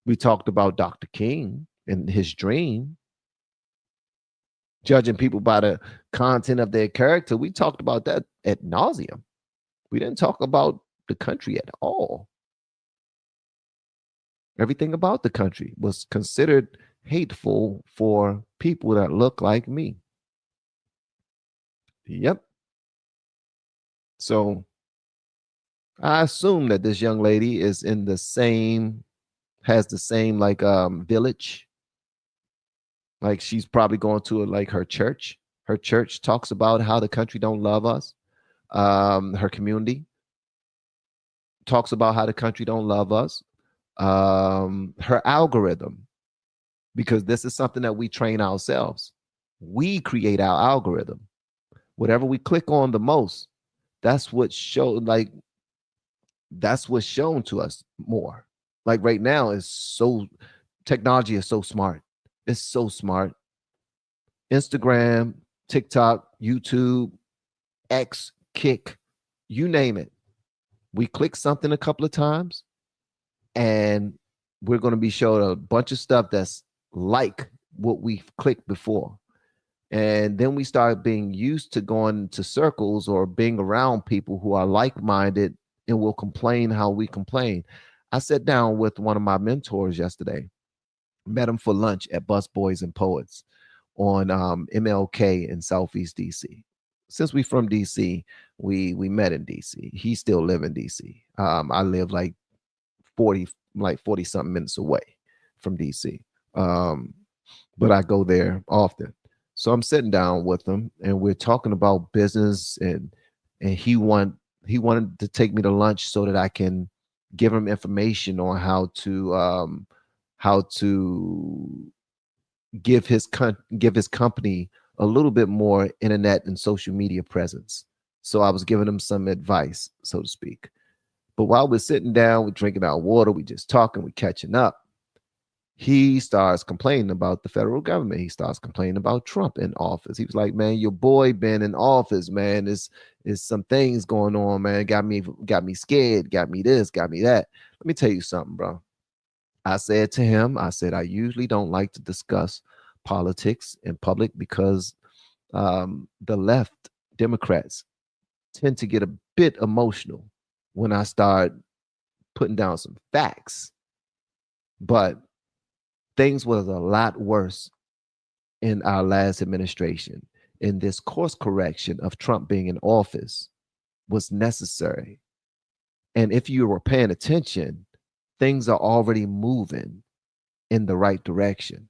We talked about Dr. King and his dream, judging people by the content of their character. We talked about that ad nauseum. We didn't talk about the country at all. Everything about the country was considered hateful for people that look like me. Yep. So I assume that this young lady is in the same, has the same village. Like she's probably going to her church. Her church talks about how the country don't love us. Her community talks about how the country don't love us. Her algorithm, because this is something that we train ourselves. We create our algorithm. Whatever we click on the most, that's what's shown to us more. Like right now technology is so smart. It's so smart. Instagram, TikTok, YouTube, X, Kick, you name it. We click something a couple of times and we're going to be shown a bunch of stuff that's like what we clicked before. And then we start being used to going to circles or being around people who are like-minded and will complain how we complain. I sat down with one of my mentors yesterday, met him for lunch at Busboys and Poets on MLK in Southeast DC. Since we from DC, we met in DC. He still live in DC. I live like 40 something minutes away from DC. But I go there often. So I'm sitting down with him and we're talking about business, and he wanted to take me to lunch so that I can give him information on how to give his company a little bit more internet and social media presence. So I was giving him some advice, so to speak. But while we're sitting down, we're drinking our water, we just talking, we're catching up. He starts complaining about the federal government. He starts complaining about Trump in office. He was like, man, your boy been in office, man. Is some things going on, man. Got me scared, got me this, got me that. Let me tell you something, bro. I said to him, I said, I usually don't like to discuss politics in public because the left Democrats tend to get a bit emotional when I start putting down some facts. But things was a lot worse in our last administration. And this course correction of Trump being in office was necessary. And if you were paying attention, things are already moving in the right direction.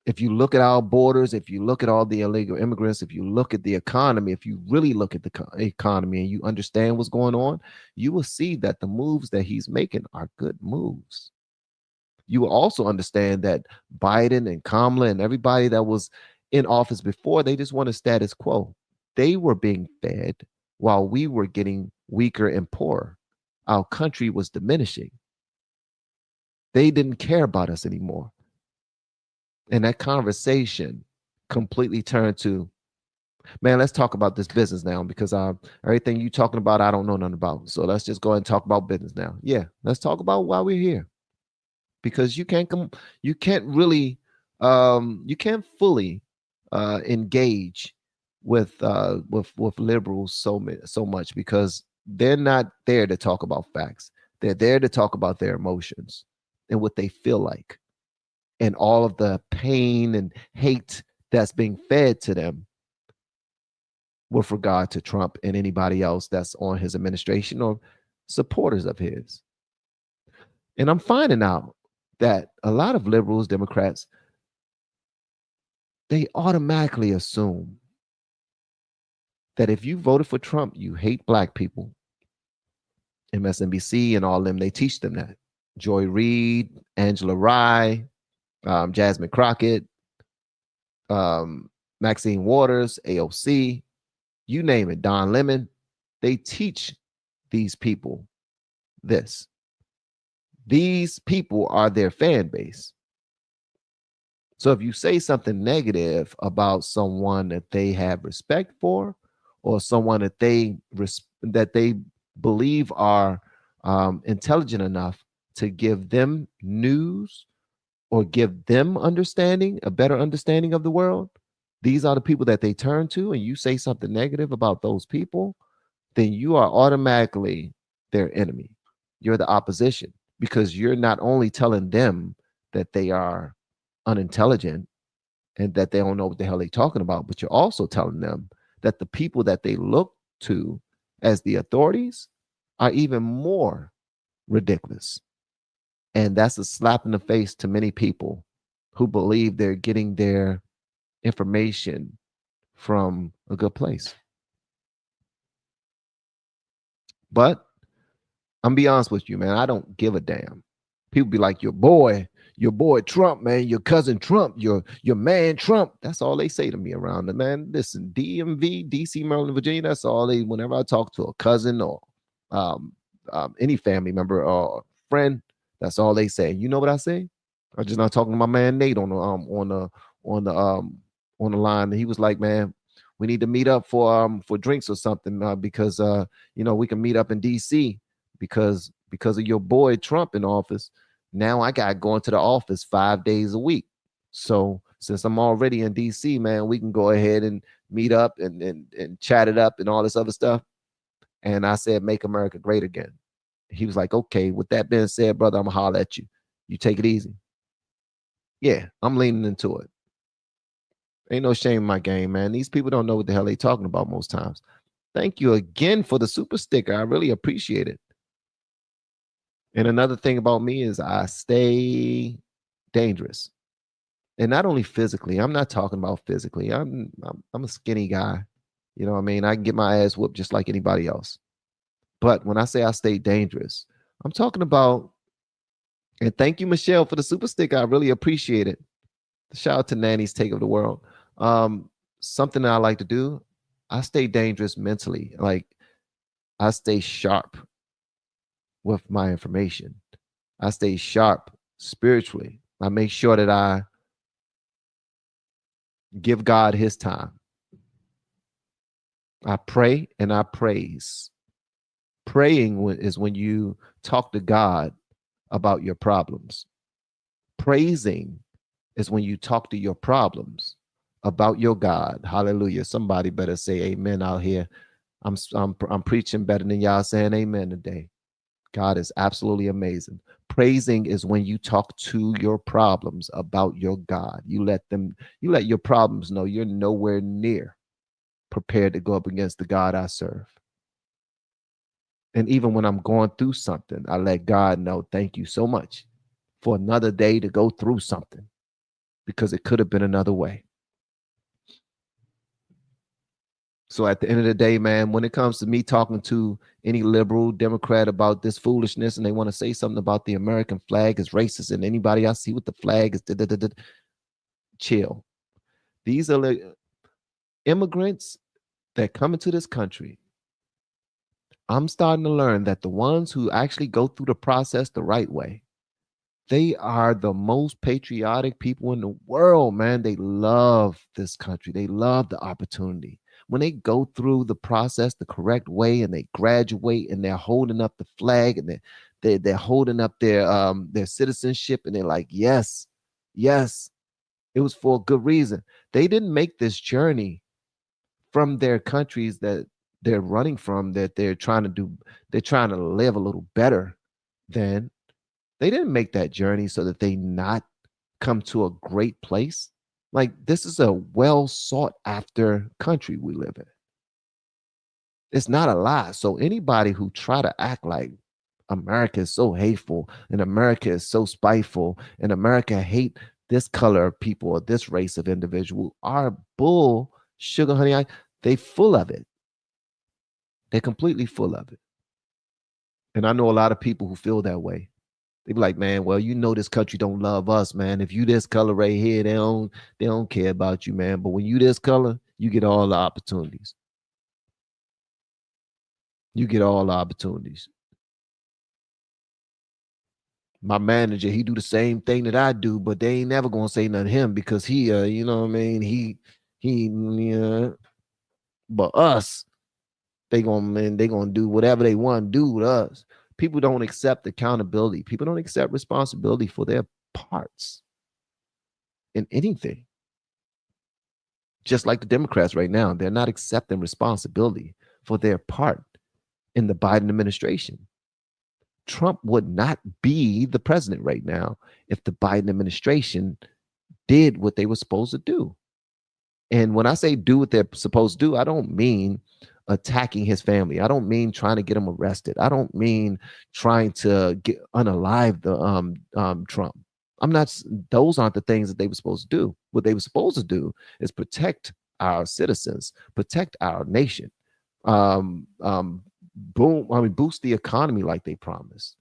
If you look at our borders, if you look at all the illegal immigrants, if you look at the economy, if you really look at the economy and you understand what's going on, you will see that the moves that he's making are good moves. You will also understand that Biden and Kamala and everybody that was in office before, they just wanted status quo. They were being fed while we were getting weaker and poorer. Our country was diminishing. They didn't care about us anymore. And that conversation completely turned to, man, let's talk about this business now, because everything you talking about, I don't know nothing about. So let's just go ahead and talk about business now. Yeah, let's talk about why we're here. Because you can't really you can't fully engage with liberals so much, because they're not there to talk about facts. They're there to talk about their emotions and what they feel like, and all of the pain and hate that's being fed to them with regard to Trump and anybody else that's on his administration or supporters of his. And I'm finding out that a lot of liberals, Democrats, they automatically assume that if you voted for Trump, you hate black people. MSNBC and all of them, they teach them that. Joy Reid, Angela Rye, Jasmine Crockett, Maxine Waters, AOC, you name it, Don Lemon, they teach these people this. These people are their fan base. So if you say something negative about someone that they have respect for, or someone that they believe are intelligent enough to give them news or give them a better understanding of the world, these are the people that they turn to, and you say something negative about those people, then you are automatically their enemy. You're the opposition, because you're not only telling them that they are unintelligent and that they don't know what the hell they're talking about, but you're also telling them that the people that they look to as the authorities are even more ridiculous. And that's a slap in the face to many people who believe they're getting their information from a good place. But I'm be honest with you, man, I don't give a damn. People be like, your boy Trump, man, your cousin Trump, your man Trump. That's all they say to me around it, man. Listen, DMV, DC, Maryland, Virginia, that's all they, whenever I talk to a cousin or any family member or friend, that's all they say. You know what I say? I'm just not talking to my man Nate on the line. He was like, man, we need to meet up for drinks or something, because we can meet up in DC because of your boy Trump in office. Now I got going to the office 5 days a week. So since I'm already in DC, man, we can go ahead and meet up and chat it up and all this other stuff. And I said, make America great again. He was like, okay, with that being said, brother, I'm gonna holler at you. You take it easy. Yeah, I'm leaning into it. Ain't no shame in my game, man. These people don't know what the hell they talking about most times. Thank you again for the super sticker. I really appreciate it. And another thing about me is I stay dangerous. And not only physically, I'm not talking about physically. I'm a skinny guy. You know what I mean? I can get my ass whooped just like anybody else. But when I say I stay dangerous, I'm talking about, and thank you, Michelle, for the super sticker. I really appreciate it. Shout out to Nanny's Take of the World. Something that I like to do, I stay dangerous mentally. Like, I stay sharp with my information. I stay sharp spiritually. I make sure that I give God his time. I pray and I praise. Praying is when you talk to God about your problems. Praising is when you talk to your problems about your God. Hallelujah. Somebody better say amen out here. I'm preaching better than y'all saying amen today. God is absolutely amazing. Praising is when you talk to your problems about your God. You let your problems know you're nowhere near prepared to go up against the God I serve. And even when I'm going through something, I let God know, thank you so much for another day to go through something, because it could have been another way. So at the end of the day, man, when it comes to me talking to any liberal Democrat about this foolishness and they want to say something about the American flag is racist and anybody I see with the flag is chill. These are immigrants that come into this country. I'm starting to learn that the ones who actually go through the process the right way, they are the most patriotic people in the world, man. They love this country. They love the opportunity. When they go through the process the correct way and they graduate and they're holding up the flag and they're holding up their citizenship and they're like, yes, yes, it was for a good reason. They didn't make this journey from their countries that they're running from, that they're trying to live a little better than. They didn't make that journey so that they not come to a great place. Like, this is a well sought after country we live in. It's not a lie. So anybody who try to act like America is so hateful and America is so spiteful and America hate this color of people or this race of individual are bull, sugar honey. They full of it. They're completely full of it. And I know a lot of people who feel that way. They be like, man, well, you know, this country don't love us, man. If you this color right here, they don't care about you, man. But when you this color, you get all the opportunities. You get all the opportunities. My manager, he do the same thing that I do, but they ain't never gonna say nothing to him because he, you know what I mean? He, but us, they gonna do whatever they want to do with us. People don't accept accountability. People don't accept responsibility for their parts in anything. Just like the Democrats right now, they're not accepting responsibility for their part in the Biden administration. Trump would not be the president right now if the Biden administration did what they were supposed to do. And when I say do what they're supposed to do, I don't mean attacking his family. I don't mean trying to get him arrested. I don't mean trying to unalive the Trump. Those aren't the things that they were supposed to do. What they were supposed to do is protect our citizens, protect our nation, boost the economy like they promised.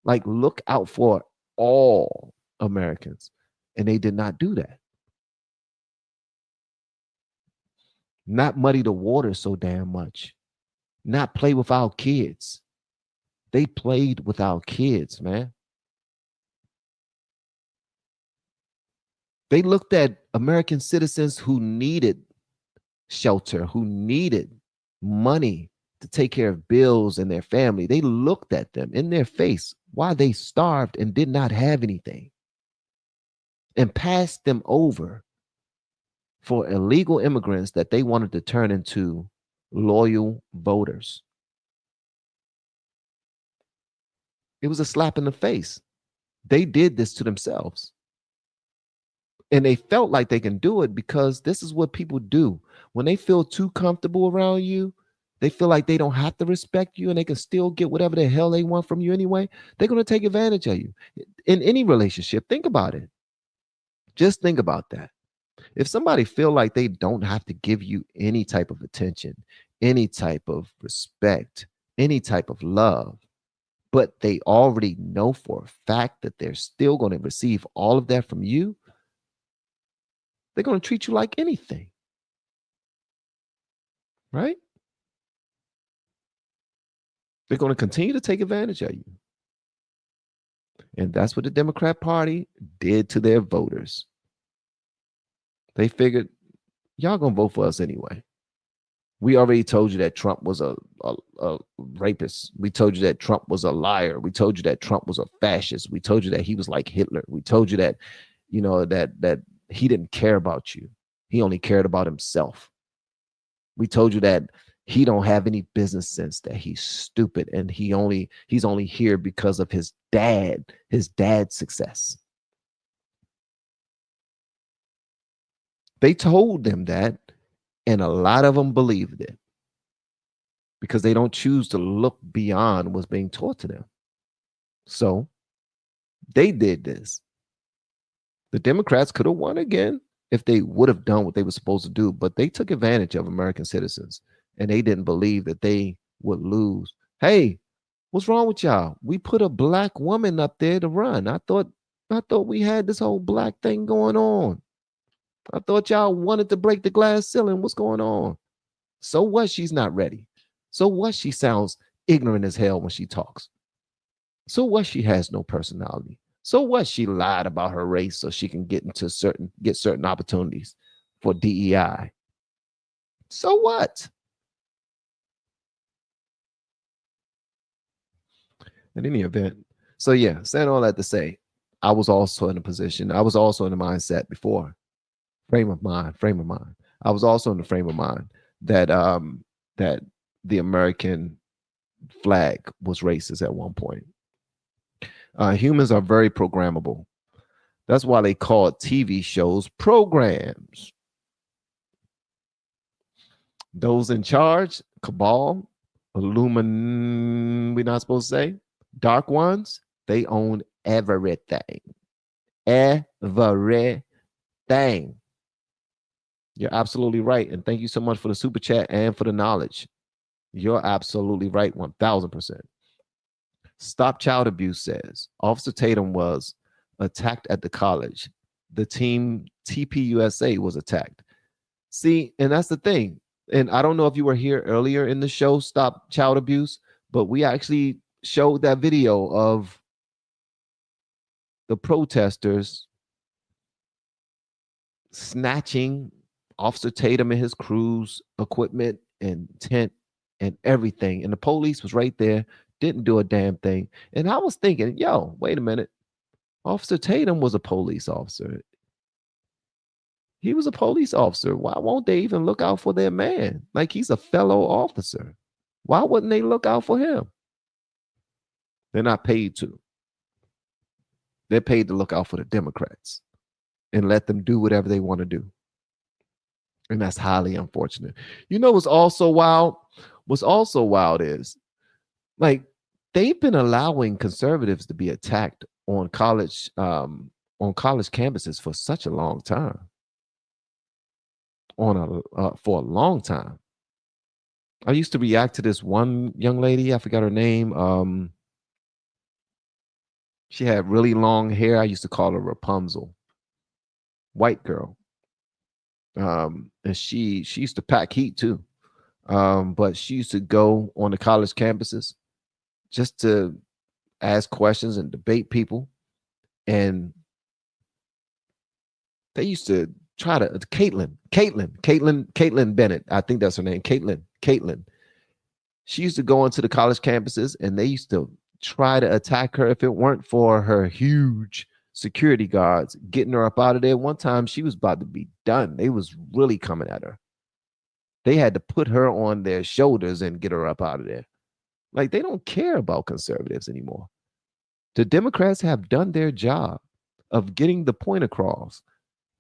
Like, look out for all Americans. And they did not do that. Not muddy the water so damn much. Not play with our kids. They played with our kids, man. They looked at American citizens who needed shelter, who needed money to take care of bills and their family. They looked at them in their face while they starved and did not have anything and passed them over for illegal immigrants that they wanted to turn into loyal voters. It was a slap in the face. They did this to themselves. And they felt like they can do it because this is what people do. When they feel too comfortable around you, they feel like they don't have to respect you and they can still get whatever the hell they want from you anyway. They're going to take advantage of you. In any relationship, think about it. Just think about that. If somebody feel like they don't have to give you any type of attention, any type of respect, any type of love, but they already know for a fact that they're still going to receive all of that from you, they're going to treat you like anything. Right? They're going to continue to take advantage of you. And that's what the Democrat Party did to their voters. They figured, y'all gonna vote for us anyway. We already told you that Trump was a rapist. We told you that Trump was a liar. We told you that Trump was a fascist. We told you that he was like Hitler. We told you that, you know, that he didn't care about you. He only cared about himself. We told you that he don't have any business sense, that he's stupid, and he's only here because of his dad's success. They told them that, and a lot of them believed it because they don't choose to look beyond what's being taught to them. So they did this. The Democrats could have won again if they would have done what they were supposed to do, but they took advantage of American citizens and they didn't believe that they would lose. Hey, what's wrong with y'all? We put a black woman up there to run. I thought we had this whole black thing going on. I thought y'all wanted to break the glass ceiling. What's going on? So what? She's not ready. So what? She sounds ignorant as hell when she talks. So what? She has no personality. So what? She lied about her race so she can get certain opportunities for DEI. So what? In any event, so yeah, saying all that to say, I was also in a position. I was also in the mindset before. Frame of mind. I was also in the frame of mind that that the American flag was racist at one point. Humans are very programmable. That's why they call TV shows programs. Those in charge, cabal, we're not supposed to say, dark ones, they own everything. Everything. You're absolutely right. And thank you so much for the super chat and for the knowledge. You're absolutely right, 1000%. Stop Child Abuse says Officer Tatum was attacked at the college. The team TPUSA was attacked. See, and that's the thing. And I don't know if you were here earlier in the show, Stop Child Abuse, but we actually showed that video of the protesters snatching Officer Tatum and his crew's equipment and tent and everything. And the police was right there, didn't do a damn thing. And I was thinking, yo, wait a minute. Officer Tatum was a police officer. He was a police officer. Why won't they even look out for their man? Like, he's a fellow officer. Why wouldn't they look out for him? They're not paid to. They're paid to look out for the Democrats and let them do whatever they want to do. And that's highly unfortunate. You know what's also wild? What's also wild is, like, they've been allowing conservatives to be attacked on college campuses for such a long time. For a long time. I used to react to this one young lady. I forgot her name. She had really long hair. I used to call her Rapunzel. White girl. And she used to pack heat too. But she used to go on the college campuses just to ask questions and debate people. And they used to try to Caitlin Bennett. I think that's her name. Caitlin. She used to go into the college campuses and they used to try to attack her if it weren't for her huge security guards getting her up out of there. One time she was about to be done. They was really coming at her. They had to put her on their shoulders and get her up out of there. Like, they don't care about conservatives anymore. The Democrats have done their job of getting the point across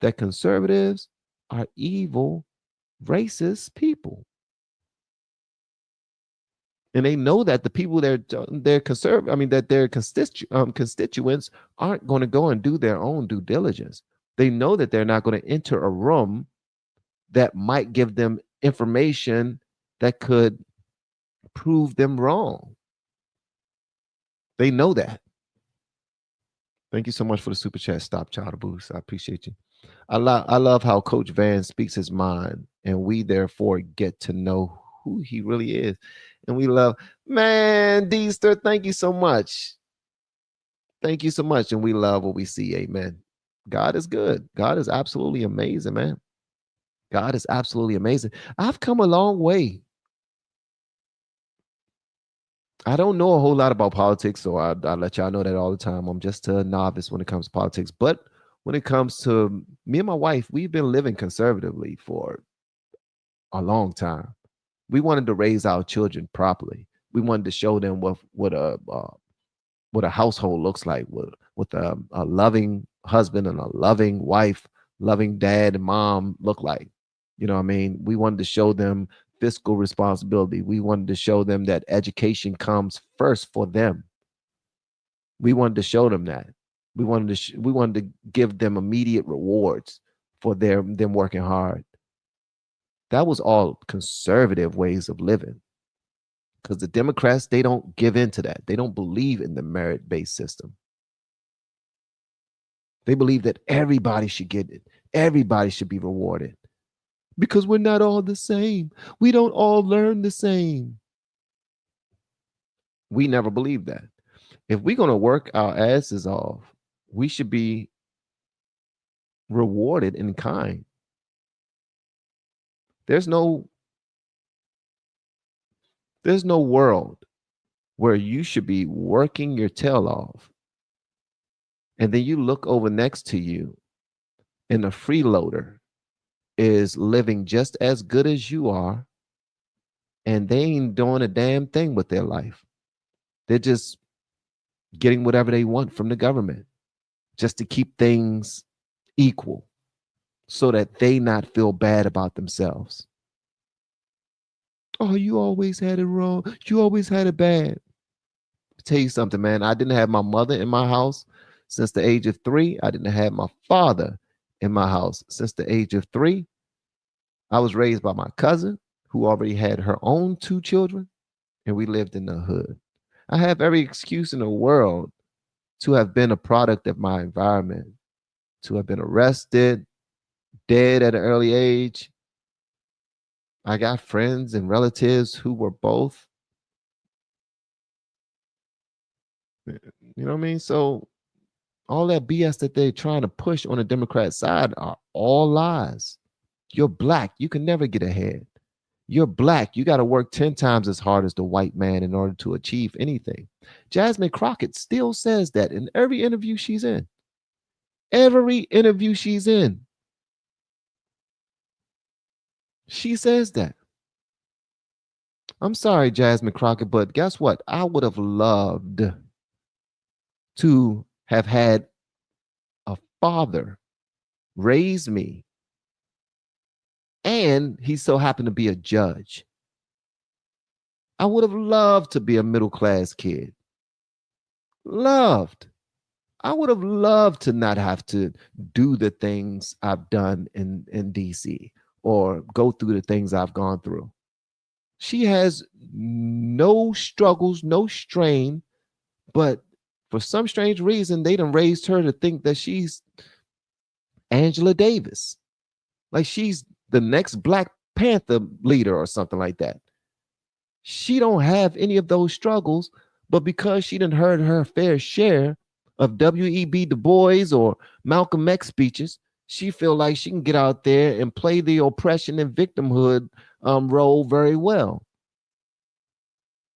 that conservatives are evil, racist people. And they know that the people that their constituents aren't going to go and do their own due diligence. They know that they're not going to enter a room that might give them information that could prove them wrong. They know that. Thank you so much for the super chat. Stop Child Abuse. I appreciate you. I love how Coach Van speaks his mind, and we therefore get to know who he really is. And we love, man, Deester, thank you so much. Thank you so much. And we love what we see. Amen. God is good. God is absolutely amazing, man. God is absolutely amazing. I've come a long way. I don't know a whole lot about politics, so I let y'all know that all the time. I'm just a novice when it comes to politics. But when it comes to me and my wife, we've been living conservatively for a long time. We wanted to raise our children properly. We wanted to show them what a household looks like, with a loving husband and a loving wife, loving dad and mom look like. You know what I mean? We wanted to show them fiscal responsibility. We wanted to show them that education comes first for them. We wanted to show them that. We wanted to give them immediate rewards for them working hard. That was all conservative ways of living. Because the Democrats, they don't give in to that. They don't believe in the merit-based system. They believe that everybody should get it. Everybody should be rewarded. Because we're not all the same. We don't all learn the same. We never believed that. If we're going to work our asses off, we should be rewarded in kind. There's no world where you should be working your tail off and then you look over next to you and a freeloader is living just as good as you are and they ain't doing a damn thing with their life. They're just getting whatever they want from the government just to keep things equal so that they not feel bad about themselves. Oh, you always had it wrong. You always had it bad. I'll tell you something, man. I didn't have my mother in my house since the age of 3. I didn't have my father in my house since the age of 3. I was raised by my cousin who already had her own 2 children, and we lived in the hood. I have every excuse in the world to have been a product of my environment, to have been arrested, dead at an early age. I got friends and relatives who were both. You know what I mean? So all that BS that they're trying to push on the Democrat side are all lies. You're black. You can never get ahead. You're black. You got to work 10 times as hard as the white man in order to achieve anything. Jasmine Crockett still says that in every interview she's in. Every interview she's in. She says that. I'm sorry, Jasmine Crockett, but guess what? I would have loved to have had a father raise me, and he so happened to be a judge. I would have loved to be a middle-class kid. Loved. I would have loved to not have to do the things I've done in DC or go through the things I've gone through. She has no struggles, no strain, but for some strange reason, they done raised her to think that she's Angela Davis. Like she's the next Black Panther leader or something like that. She don't have any of those struggles, but because she done heard her fair share of W.E.B. Du Bois or Malcolm X speeches, she feel like she can get out there and play the oppression and victimhood role very well.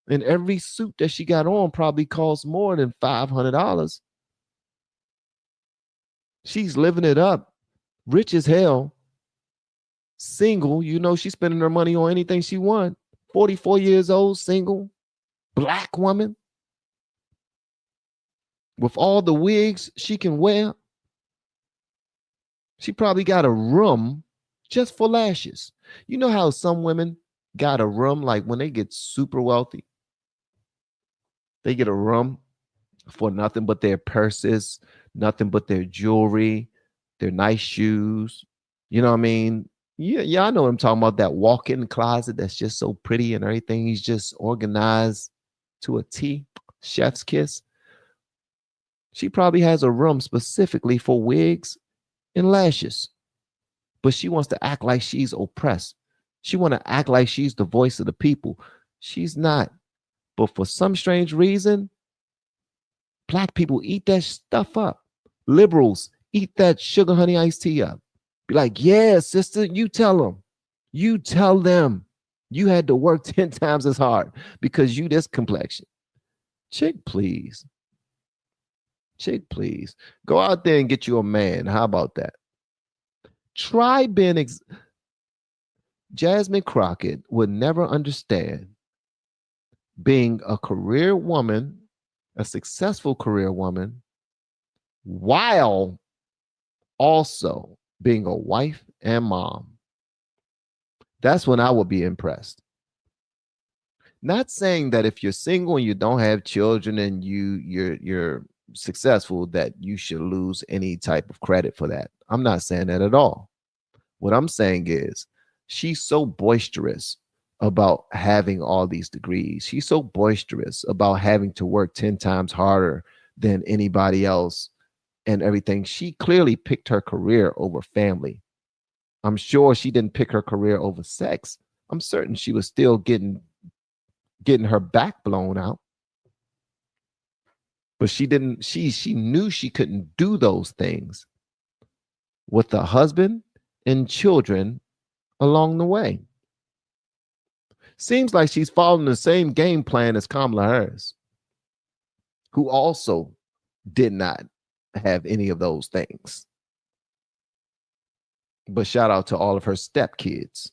And every suit that she got on probably costs more than $500. She's living it up, rich as hell, single. You know, she's spending her money on anything she wants. 44 years old, single, Black woman, with all the wigs she can wear. She probably got a room just for lashes. You know how some women got a room, like when they get super wealthy, they get a room for nothing but their purses, nothing but their jewelry, their nice shoes. You know what I mean? Yeah, I know what I'm talking about, that walk-in closet that's just so pretty and everything. He's just organized to a T, chef's kiss. She probably has a room specifically for wigs and lashes, but she wants to act like she's oppressed. She want to act like she's the voice of the people. She's not. But for some strange reason, Black people eat that stuff up. Liberals eat that sugar honey iced tea up. Be like, yeah, sister, you tell them. You tell them you had to work 10 times as hard because you this complexion. Chick, please. Chick, please. Go out there and get you a man. How about that? Try being Jasmine Crockett would never understand being a career woman, a successful career woman, while also being a wife and mom. That's when I would be impressed. Not saying that if you're single and you don't have children and you're successful that you should lose any type of credit for that. I'm not saying that at all. What I'm saying is she's so boisterous about having all these degrees. She's so boisterous about having to work 10 times harder than anybody else and everything. She clearly picked her career over family. I'm sure she didn't pick her career over sex. I'm certain she was still getting her back blown out. But she knew she couldn't do those things with a husband and children along the way. Seems like she's following the same game plan as Kamala Harris, who also did not have any of those things. But shout out to all of her stepkids.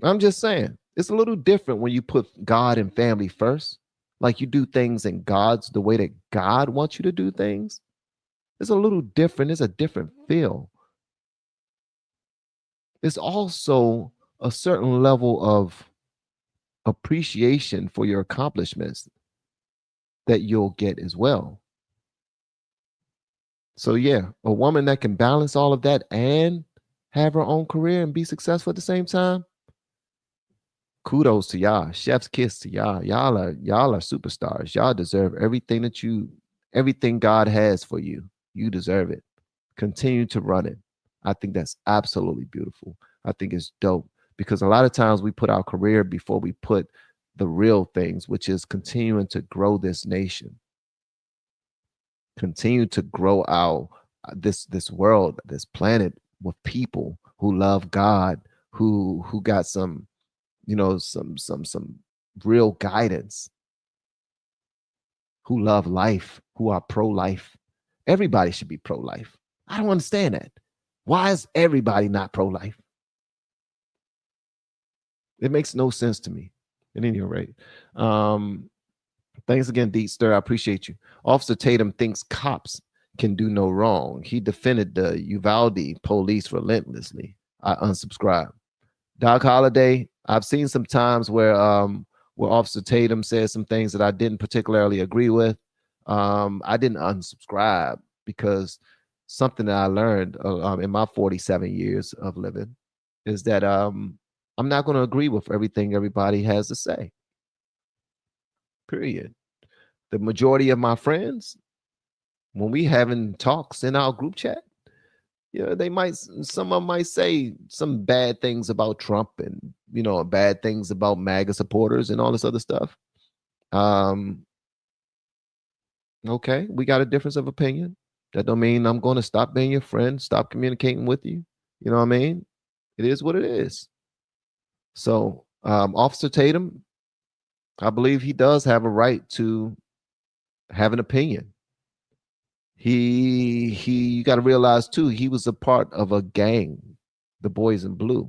I'm just saying, it's a little different when you put God and family first. Like you do things in the way that God wants you to do things. It's a little different. It's a different feel. It's also a certain level of appreciation for your accomplishments that you'll get as well. So yeah, a woman that can balance all of that and have her own career and be successful at the same time, kudos to y'all. Chef's kiss to y'all. Y'all are superstars. Y'all deserve everything God has for you. You deserve it. Continue to run it. I think that's absolutely beautiful. I think it's dope because a lot of times we put our career before we put the real things, which is continuing to grow this nation. Continue to grow our this world, this planet with people who love God, who got some some real guidance, who love life, who are pro-life. Everybody should be pro-life. I don't understand that. Why is everybody not pro-life? It makes no sense to me. At any rate, thanks again, Deet Stir. I appreciate you. Officer Tatum thinks cops can do no wrong. He defended the Uvalde police relentlessly. I unsubscribe. Doc Holliday, I've seen some times where Officer Tatum says some things that I didn't particularly agree with. I didn't unsubscribe because something that I learned in my 47 years of living is that I'm not going to agree with everything everybody has to say. Period. The majority of my friends, when we having talks in our group chat, some of them might say some bad things about Trump and, bad things about MAGA supporters and all this other stuff. Okay, we got a difference of opinion. That don't mean I'm going to stop being your friend, stop communicating with you. You know what I mean? It is what it is. So, Officer Tatum, I believe he does have a right to have an opinion. You got to realize too, he was a part of a gang, the Boys in Blue.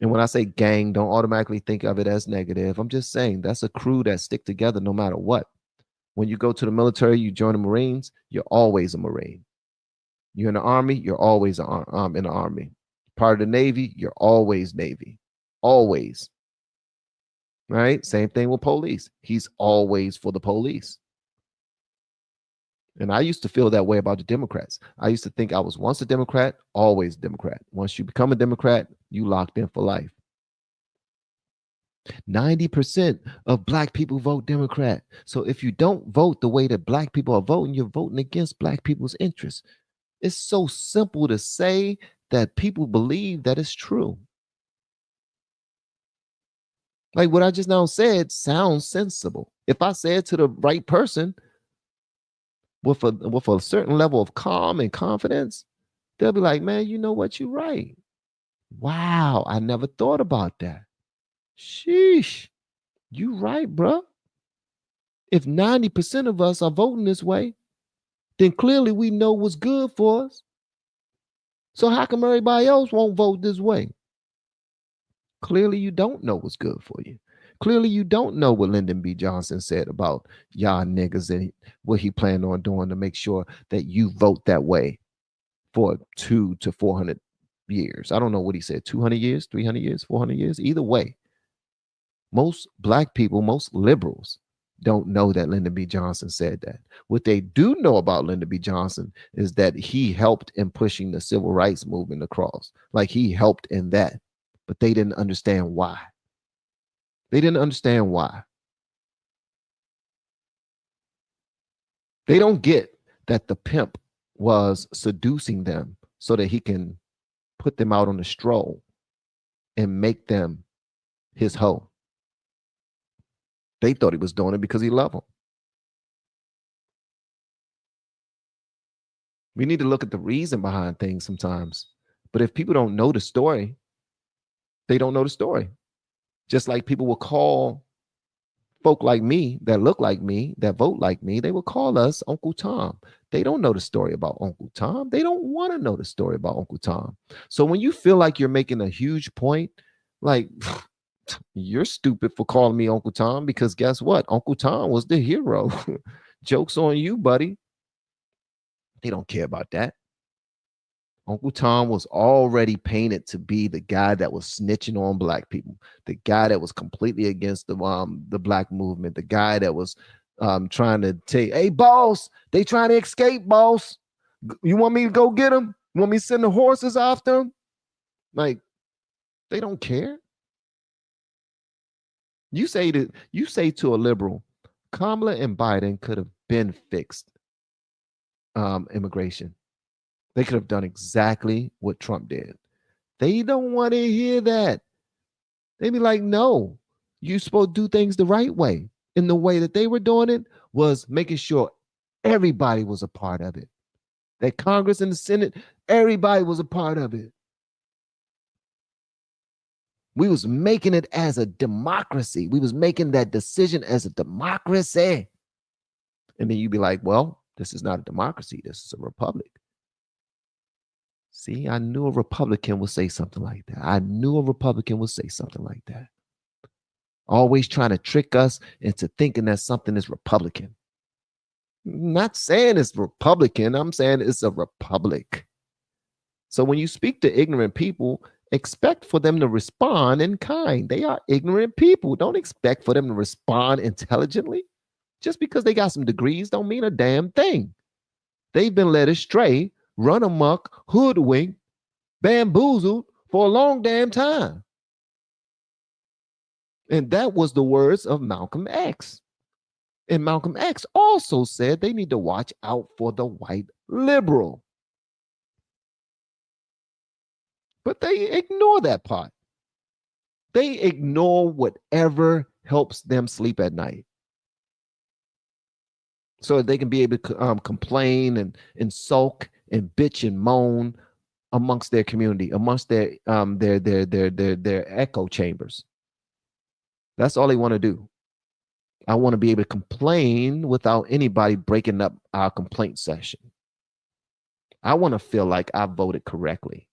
And when I say gang, don't automatically think of it as negative. I'm just saying that's a crew that stick together no matter what. When you go to the military, you join the Marines, you're always a Marine. You're in the Army, you're always in the Army. Part of the Navy, you're always Navy. Always. Right? Same thing with police. He's always for the police. And I used to feel that way about the Democrats. I used to think I was once a Democrat, always a Democrat. Once you become a Democrat, you locked in for life. 90% of Black people vote Democrat. So if you don't vote the way that Black people are voting, you're voting against Black people's interests. It's so simple to say that people believe that it's true. Like what I just now said sounds sensible. If I say it to the right person with a certain level of calm and confidence, they'll be like, man, you know what? You're right. Wow, I never thought about that. Sheesh, you right, bro. If 90% of us are voting this way, then clearly we know what's good for us. So how come everybody else won't vote this way? Clearly you don't know what's good for you. Clearly you don't know what Lyndon B. Johnson said about y'all niggas and what he planned on doing to make sure that you vote that way for 200 to 400 years. I don't know what he said, 200 years, 300 years, 400 years, either way. Most Black people, most liberals don't know that Lyndon B. Johnson said that. What they do know about Lyndon B. Johnson is that he helped in pushing the civil rights movement across. Like he helped in that, but they didn't understand why. They didn't understand why. They don't get that the pimp was seducing them so that he can put them out on a stroll and make them his hoe. They thought he was doing it because he loved them. We need to look at the reason behind things sometimes. But if people don't know the story, they don't know the story. Just like people will call folk like me, that look like me, that vote like me, they will call us Uncle Tom. They don't know the story about Uncle Tom. They don't want to know the story about Uncle Tom. So when you feel like you're making a huge point, like you're stupid for calling me Uncle Tom, because guess what? Uncle Tom was the hero. Joke's on you, buddy. They don't care about that. Uncle Tom was already painted to be the guy that was snitching on black people, the guy that was completely against the black movement, the guy that was trying to take, hey, boss, they trying to escape, boss. You want me to go get them? You want me to send the horses after them? Like, they don't care. You say to a liberal, Kamala and Biden could have been fixed immigration. They could have done exactly what Trump did. They don't want to hear that. They be like, no, you're supposed to do things the right way. And the way that they were doing it was making sure everybody was a part of it. That Congress and the Senate, everybody was a part of it. We was making it as a democracy. We was making that decision as a democracy. And then you'd be like, well, this is not a democracy. This is a republic. See, I knew a Republican would say something like that. I knew a Republican would say something like that. Always trying to trick us into thinking that something is Republican. I'm not saying it's Republican. I'm saying it's a republic. So when you speak to ignorant people, expect for them to respond in kind. They are ignorant people. Don't expect for them to respond intelligently. Just because they got some degrees don't mean a damn thing. They've been led astray, run amok, hoodwinked, bamboozled for a long damn time. And that was the words of Malcolm X. And Malcolm X also said they need to watch out for the white liberal. But they ignore that part. They ignore whatever helps them sleep at night, so that they can be able to complain and sulk and bitch and moan amongst their community, amongst their echo chambers. That's all they want to do. I want to be able to complain without anybody breaking up our complaint session. I want to feel like I voted correctly.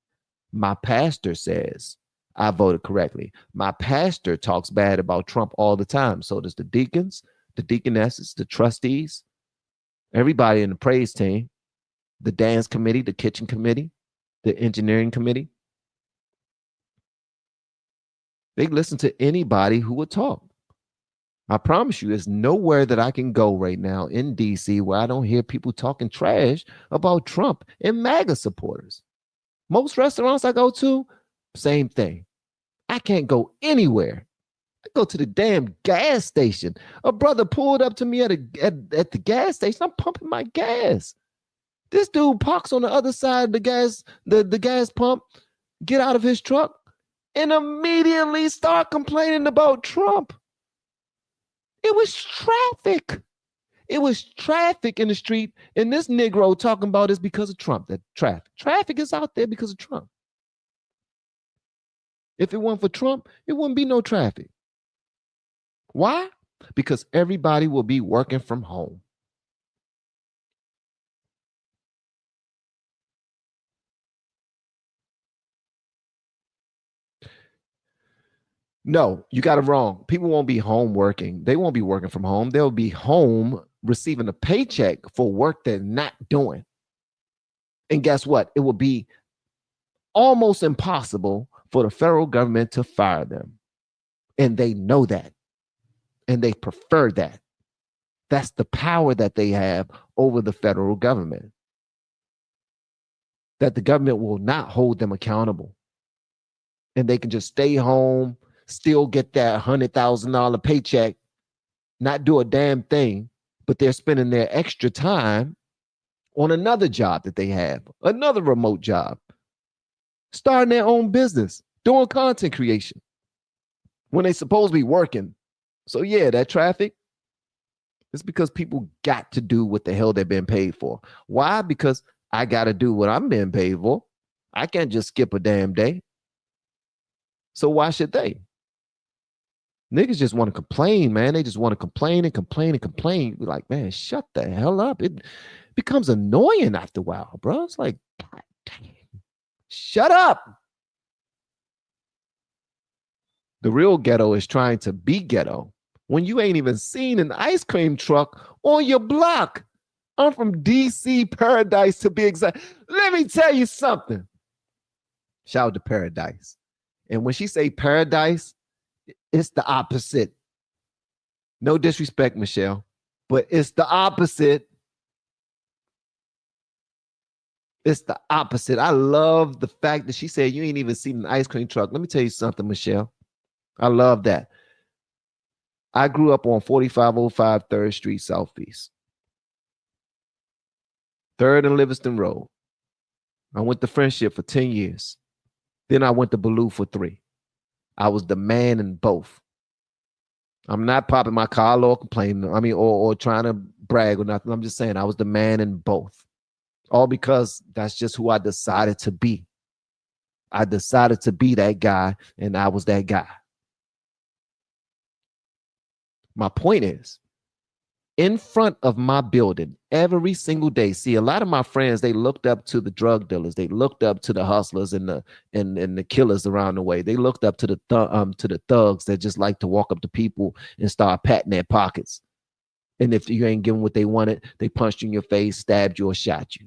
My pastor says I voted correctly. My pastor talks bad about Trump all the time. So does the deacons, the deaconesses, the trustees, everybody in the praise team, the dance committee, the kitchen committee, the engineering committee. They listen to anybody who would talk. I promise you, there's nowhere that I can go right now in DC where I don't hear people talking trash about Trump and MAGA supporters. Most restaurants I go to, same thing. I can't go anywhere. I go to the damn gas station. A brother pulled up to me at the gas station. I'm pumping my gas. This dude parks on the other side of the gas pump, get out of his truck, and immediately start complaining about Trump. It was traffic. It was traffic in the street, and this Negro talking about it's because of Trump. That traffic is out there because of Trump. If it weren't for Trump, it wouldn't be no traffic. Why? Because everybody will be working from home. No, you got it wrong. People won't be home working. They won't be working from home. They'll be home receiving a paycheck for work they're not doing. And guess what? It will be almost impossible for the federal government to fire them. And they know that. And they prefer that. That's the power that they have over the federal government. That the government will not hold them accountable. And they can just stay home, still get that $100,000 paycheck, not do a damn thing, but they're spending their extra time on another job that they have, another remote job, starting their own business, doing content creation when they're supposed to be working. So yeah, that traffic, it's because people got to do what the hell they're being paid for. Why? Because I got to do what I'm being paid for. I can't just skip a damn day. So why should they? Niggas just want to complain, man. They just want to complain and complain and complain. Be like, man, shut the hell up. It becomes annoying after a while, bro. It's like, God damn, shut up. The real ghetto is trying to be ghetto when you ain't even seen an ice cream truck on your block. I'm from DC Paradise to be exact. Let me tell you something. Shout out to Paradise. And when she say Paradise, it's the opposite. No disrespect, Michelle, but it's the opposite. It's the opposite. I love the fact that she said you ain't even seen an ice cream truck. Let me tell you something, Michelle. I love that. I grew up on 4505 3rd Street Southeast. 3rd and Livingston Road. I went to Friendship for 10 years. Then I went to Ballou for 3. I was the man in both. I'm not popping my collar or complaining. I mean, or trying to brag or nothing. I'm just saying I was the man in both. All because that's just who I decided to be. I decided to be that guy, and I was that guy. My point is, in front of my building every single day. See, a lot of my friends, they looked up to the drug dealers. They looked up to the hustlers and the killers around the way. They looked up to the thugs that just like to walk up to people and start patting their pockets. And if you ain't giving what they wanted, they punched you in your face, stabbed you, or shot you.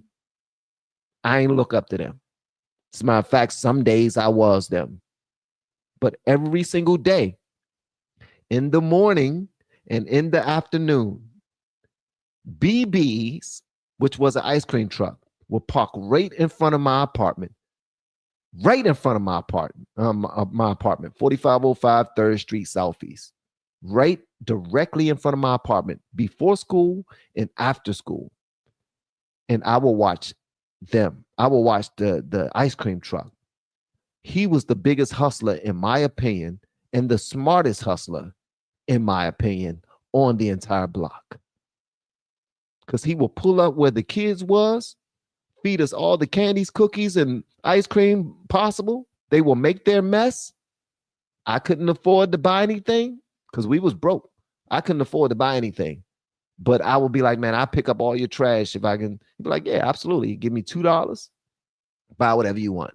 I ain't look up to them. As a matter of fact, some days I was them. But every single day, in the morning and in the afternoon, BB's, which was an ice cream truck, would park right in front of my apartment. Right in front of my apartment, 4505 3rd Street Southeast. Right directly in front of my apartment, before school and after school. And I will watch them. I will watch the ice cream truck. He was the biggest hustler, in my opinion, and the smartest hustler, in my opinion, on the entire block. Because he will pull up where the kids was, feed us all the candies, cookies, and ice cream possible. They will make their mess. I couldn't afford to buy anything because we was broke. I couldn't afford to buy anything. But I will be like, man, I'll pick up all your trash if I can. He'd be like, yeah, absolutely. Give me $2. Buy whatever you want.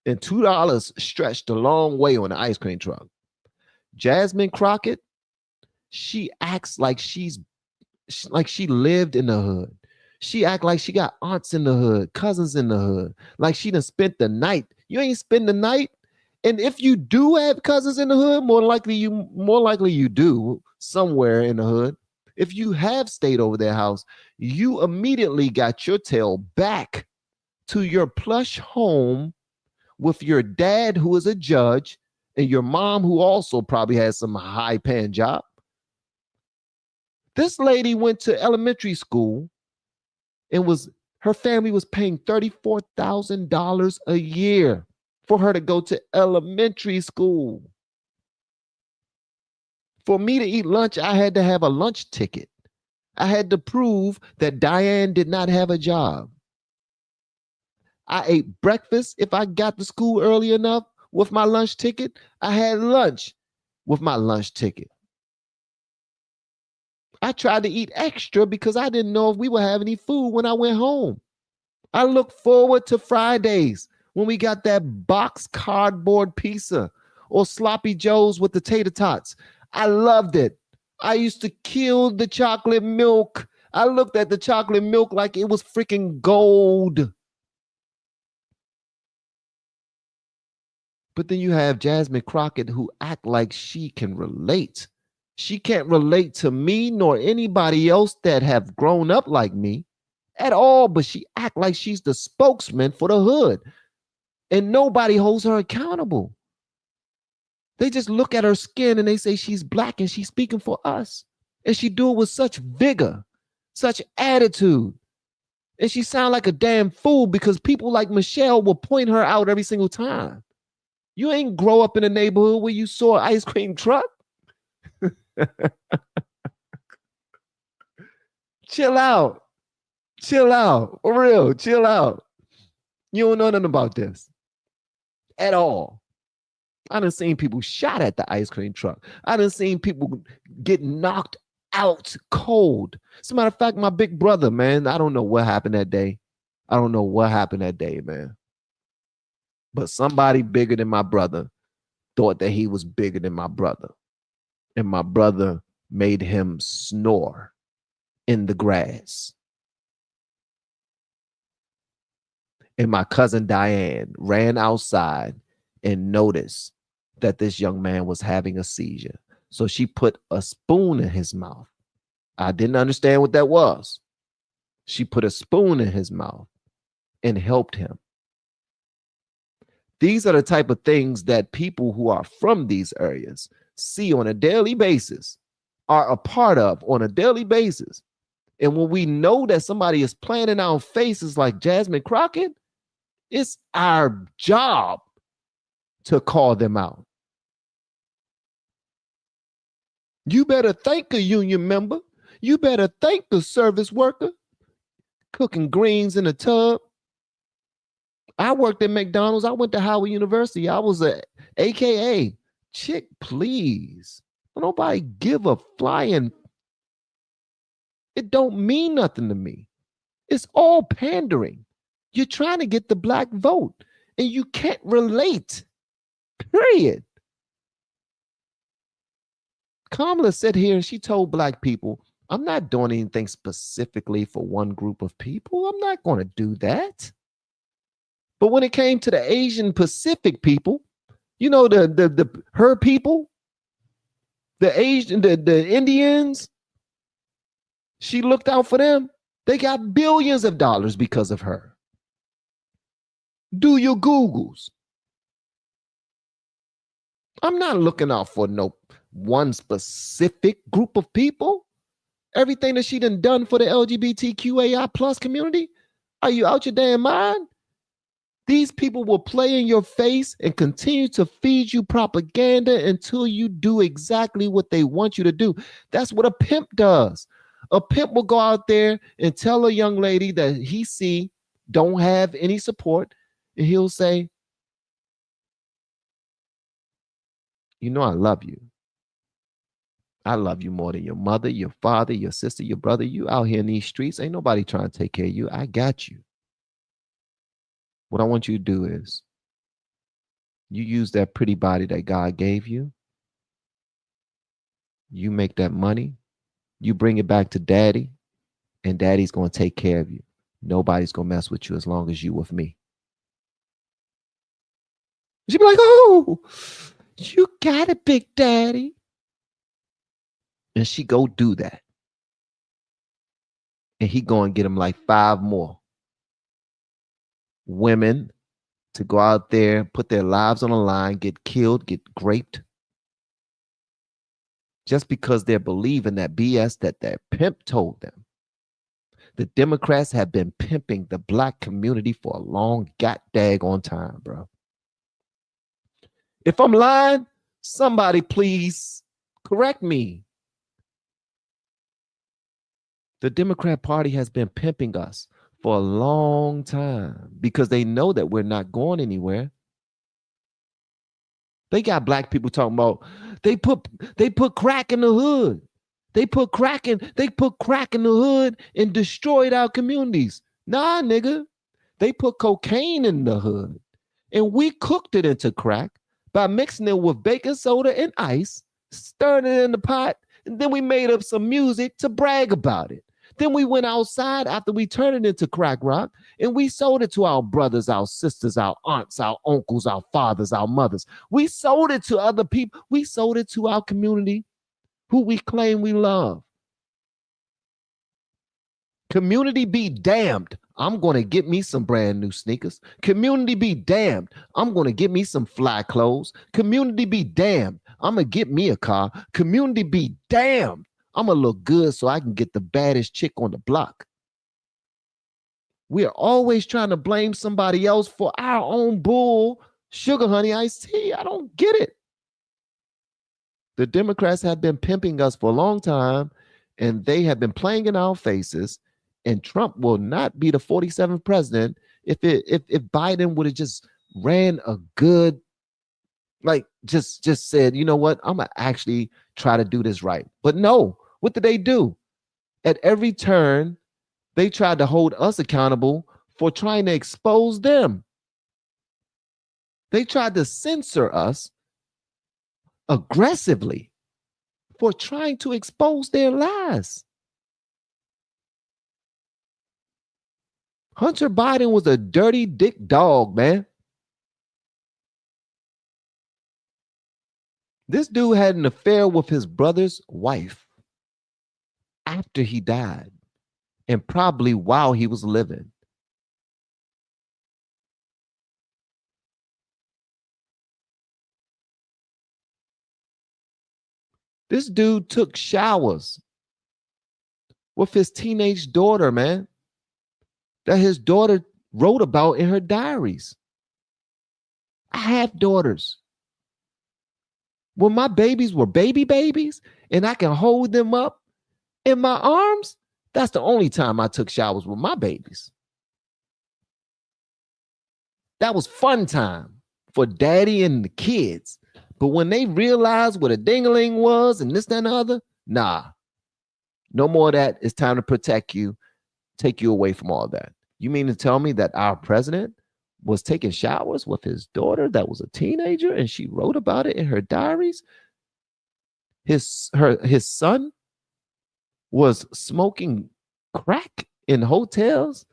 And $2 stretched a long way on the ice cream truck. Jasmine Crockett, she acts like she lived in the hood. She act like she got aunts in the hood, cousins in the hood, like she done spent the night. You ain't spend the night. And if you do have cousins in the hood, more likely you do somewhere in the hood. If you have stayed over their house, you immediately got your tail back to your plush home with your dad, who is a judge, and your mom, who also probably has some high-paying job. This lady went to elementary school and her family was paying $34,000 a year for her to go to elementary school. For me to eat lunch, I had to have a lunch ticket. I had to prove that Diane did not have a job. I ate breakfast if I got to school early enough with my lunch ticket. I had lunch with my lunch ticket. I tried to eat extra because I didn't know if we would have any food when I went home. I look forward to Fridays when we got that box cardboard pizza or sloppy joes with the tater tots. I loved it. I used to kill the chocolate milk. I looked at the chocolate milk like it was freaking gold. But then you have Jasmine Crockett, who act like she can relate She can't relate to me nor anybody else that have grown up like me at all, but she act like she's the spokesman for the hood. And nobody holds her accountable. They just look at her skin and they say she's black and she's speaking for us. And she do it with such vigor, such attitude. And she sound like a damn fool because people like Michelle will point her out every single time. You ain't grow up in a neighborhood where you saw an ice cream truck. Chill out. Chill out. For real, chill out. You don't know nothing about this at all. I done seen people shot at the ice cream truck. I done seen people get knocked out cold. As a matter of fact, my big brother, man, I don't know what happened that day. I don't know what happened that day, man. But somebody bigger than my brother thought that he was bigger than my brother. And my brother made him snore in the grass. And my cousin Diane ran outside and noticed that this young man was having a seizure. So she put a spoon in his mouth. I didn't understand what that was. She put a spoon in his mouth and helped him. These are the type of things that people who are from these areas see on a daily basis, are a part of on a daily basis. And when we know that somebody is playing in our faces like Jasmine Crockett, it's our job to call them out. You better thank a union member. You better thank the service worker cooking greens in a tub. I worked at McDonald's. I went to Howard University. I was a AKA. Chick, please. Nobody give a flying. It don't mean nothing to me. It's all pandering. You're trying to get the black vote and you can't relate. Period. Kamala sat here and she told black people, I'm not doing anything specifically for one group of people. I'm not going to do that. But when it came to the Asian Pacific people, you know, her people, the Asian, the Indians, she looked out for them. They got billions of dollars because of her. Do your Googles. I'm not looking out for no one specific group of people. Everything that she done for the LGBTQAI plus community. Are you out your damn mind? These people will play in your face and continue to feed you propaganda until you do exactly what they want you to do. That's what a pimp does. A pimp will go out there and tell a young lady that he see don't have any support, and he'll say, you know, I love you. I love you more than your mother, your father, your sister, your brother. You out here in these streets, ain't nobody trying to take care of you. I got you. What I want you to do is you use that pretty body that God gave you. You make that money. You bring it back to daddy, and daddy's going to take care of you. Nobody's going to mess with you as long as you with me. She'd be like, oh, you got it, big daddy. And she go do that. And he go and get him like 5 more women to go out there, put their lives on the line, get killed, get raped, just because they're believing that BS that their pimp told them. The Democrats have been pimping the black community for a long daggone time, bro. If I'm lying, somebody please correct me. The Democrat Party has been pimping us for a long time because they know that we're not going anywhere. They got black people talking about they put crack in the hood. They put crack in the hood and destroyed our communities. Nah, nigga. They put cocaine in the hood and we cooked it into crack by mixing it with baking soda and ice, stirring it in the pot, and then we made up some music to brag about it. Then we went outside after we turned it into crack rock and we sold it to our brothers, our sisters, our aunts, our uncles, our fathers, our mothers. We sold it to other people. We sold it to our community who we claim we love. Community be damned. I'm going to get me some brand new sneakers. Community be damned. I'm going to get me some fly clothes. Community be damned. I'm going to get me a car. Community be damned. I'm going to look good so I can get the baddest chick on the block. We are always trying to blame somebody else for our own bull. Sugar honey iced tea. I don't get it. The Democrats have been pimping us for a long time, and they have been playing in our faces. And Trump will not be the 47th president if Biden would have just ran a good, like just said, you know what, I'm gonna actually try to do this right. But no, what did they do? At every turn, they tried to hold us accountable for trying to expose them. They tried to censor us aggressively for trying to expose their lies. Hunter Biden was a dirty dick dog, man. This dude had an affair with his brother's wife after he died, and probably while he was living. This dude took showers with his teenage daughter, man, that his daughter wrote about in her diaries. I have daughters. When my babies were babies and I can hold them up in my arms, that's the only time I took showers with my babies. That was fun time for daddy and the kids. But when they realized what a ding-a-ling was and this, that, and the other, nah. No more of that. It's time to protect you, take you away from all that. You mean to tell me that our president was taking showers with his daughter that was a teenager and she wrote about it in her diaries? His son was smoking crack in hotels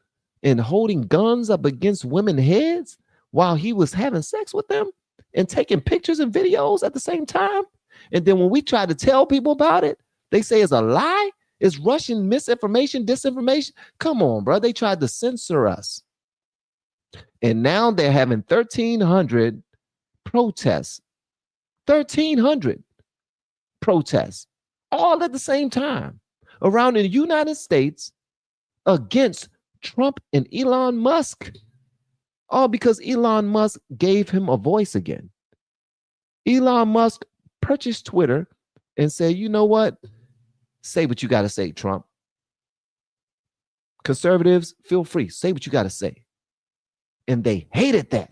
and holding guns up against women's heads while he was having sex with them and taking pictures and videos at the same time. And then when we try to tell people about it, they say it's a lie. It's Russian misinformation, disinformation. Come on, bro. They tried to censor us. And now they're having 1,300 protests. 1,300 protests all at the same time around the United States against Trump and Elon Musk. All because Elon Musk gave him a voice again. Elon Musk purchased Twitter and said, you know what? Say what you got to say, Trump. Conservatives, feel free. Say what you got to say. And they hated that.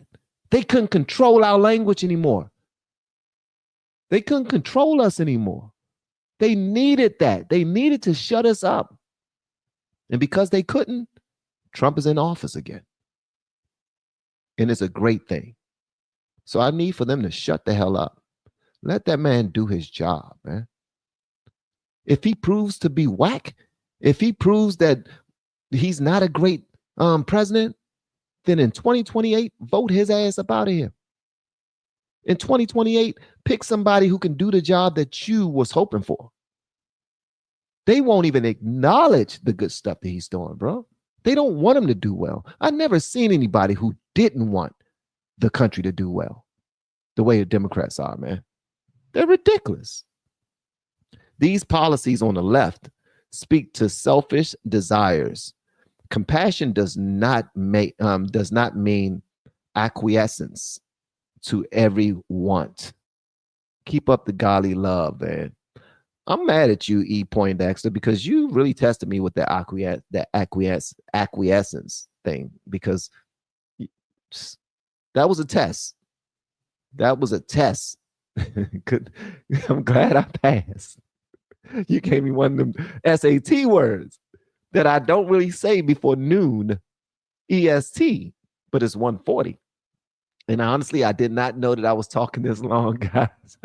They couldn't control our language anymore. They couldn't control us anymore. They needed that. They needed to shut us up. And because they couldn't, Trump is in office again. And it's a great thing. So I need for them to shut the hell up. Let that man do his job, man. If he proves to be whack, if he proves that he's not a great president, then in 2028, vote his ass up out of here. In 2028, pick somebody who can do the job that you was hoping for. They won't even acknowledge the good stuff that he's doing, bro. They don't want him to do well. I've never seen anybody who didn't want the country to do well the way the Democrats are, man. They're ridiculous. These policies on the left speak to selfish desires. Compassion does not mean acquiescence to every want. Keep up the godly love, man. I'm mad at you, E. Poindexter, because you really tested me with the acquiescence thing, because that was a test. That was a test. I'm glad I passed. You gave me one of them SAT words that I don't really say before noon EST, but it's 1:40. And honestly, I did not know that I was talking this long, guys.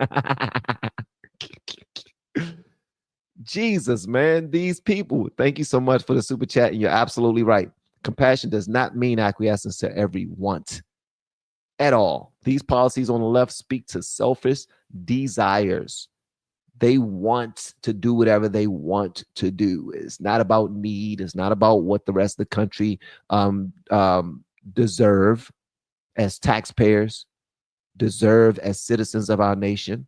Jesus, man, these people. Thank you so much for the super chat. And you're absolutely right. Compassion does not mean acquiescence to every want at all. These policies on the left speak to selfish desires. They want to do whatever they want to do. It's not about need. It's not about what the rest of the country deserve as taxpayers, deserve as citizens of our nation.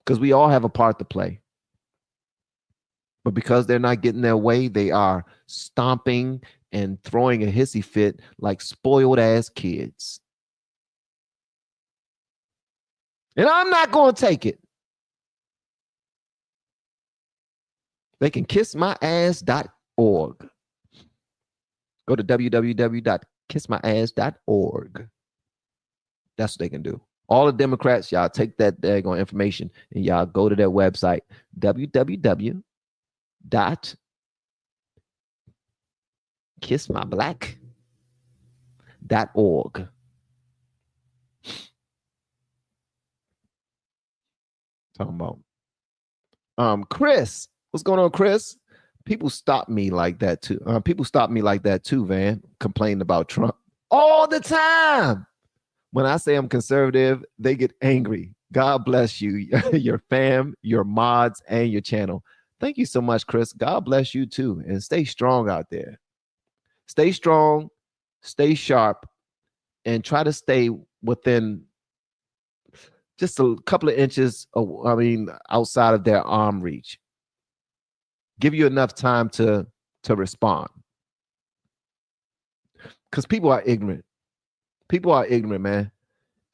Because we all have a part to play. But because they're not getting their way, they are stomping and throwing a hissy fit like spoiled ass kids. And I'm not going to take it. They can kiss my ass.org. Go to www.kissmyass.org. That's what they can do. All the Democrats, y'all take that daggone information and y'all go to their website, www.kissmyblack.org. Talking about Chris. What's going on, Chris? People stop me like that too. People stop me like that too, Van, complaining about Trump all the time. When I say I'm conservative, they get angry. God bless you, your fam, your mods, and your channel. Thank you so much, Chris. God bless you too. And stay strong out there. Stay strong, stay sharp, and try to stay within just a couple of inches, outside of their arm reach. Give you enough time to respond. Because people are ignorant. People are ignorant, man.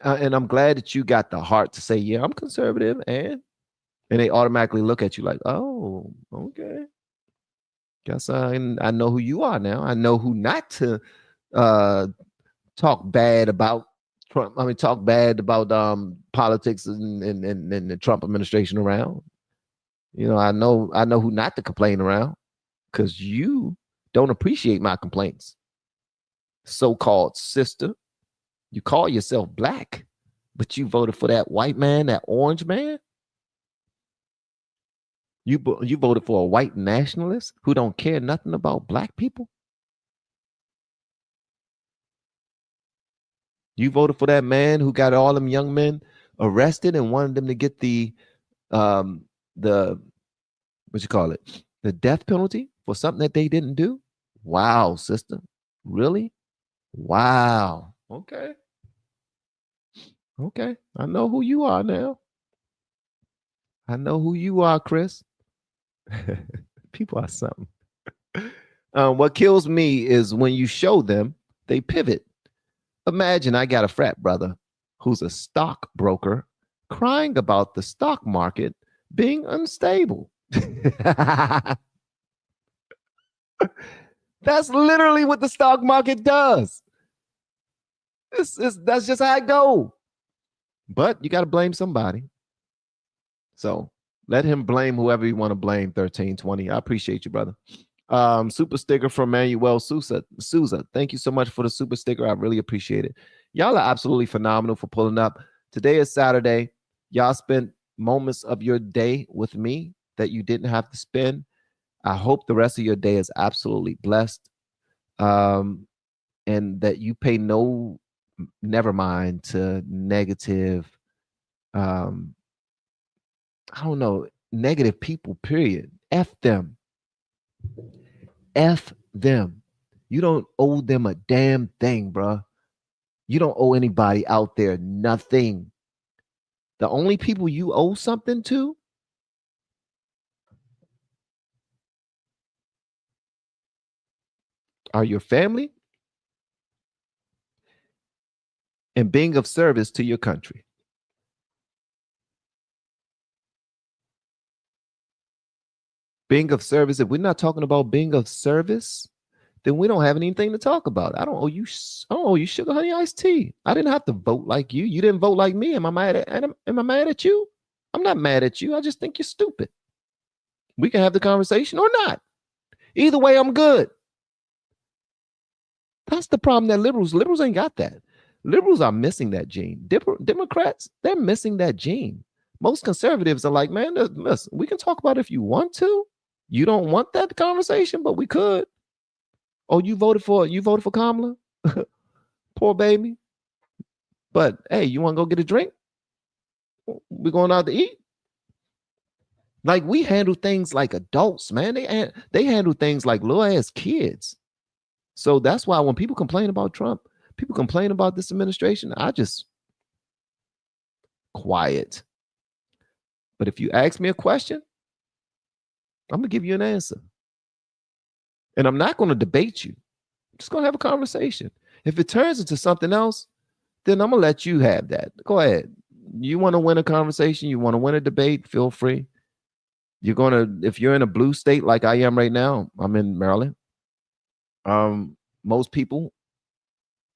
And I'm glad that you got the heart to say, yeah, I'm conservative, and they automatically look at you like, oh, okay. Guess I know who you are now. I know who not to talk bad about Trump. Talk bad about politics and the Trump administration around. You know, I know who not to complain around, because you don't appreciate my complaints. So-called sister. You call yourself black, but you voted for that white man, that orange man. You voted for a white nationalist who don't care nothing about black people. You voted for that man who got all them young men arrested and wanted them to get the death penalty for something that they didn't do. Wow, sister. Really? Wow. Okay. I know who you are now. I know who you are, Chris. People are something. What kills me is when you show them, they pivot. Imagine I got a frat brother who's a stockbroker crying about the stock market being unstable. That's literally what the stock market does. That's just how it goes. But you got to blame somebody. So let him blame whoever you want to blame. 1320. I appreciate you, brother. Super sticker from Manuel Souza. Thank you so much for the super sticker. I really appreciate it. Y'all are absolutely phenomenal for pulling up. Today is Saturday. Y'all spent moments of your day with me that you didn't have to spend. I hope the rest of your day is absolutely blessed. And that you pay never mind to negative, negative people, period. F them. F them. You don't owe them a damn thing, bruh. You don't owe anybody out there nothing. The only people you owe something to are your family and being of service to your country. Being of service, if we're not talking about being of service, then we don't have anything to talk about. I don't owe you sugar honey iced tea. I didn't have to vote like you. You didn't vote like me. Am I mad at you? I'm not mad at you. I just think you're stupid. We can have the conversation or not. Either way, I'm good. That's the problem that liberals ain't got that. Liberals are missing that gene. Democrats, they're missing that gene. Most conservatives are like, man, listen, we can talk about it if you want to. You don't want that conversation, but we could. Oh, you voted for Kamala? Poor baby. But hey, you want to go get a drink? We're going out to eat. Like, we handle things like adults, man. They handle things like little ass kids. So that's why when people complain about Trump, people complain about this administration, I just quiet. But if you ask me a question, I'm gonna give you an answer. And I'm not gonna debate you. I'm just gonna have a conversation. If it turns into something else, then I'm gonna let you have that. Go ahead. You want to win a conversation, you want to win a debate, feel free. If you're in a blue state like I am right now, I'm in Maryland. Most people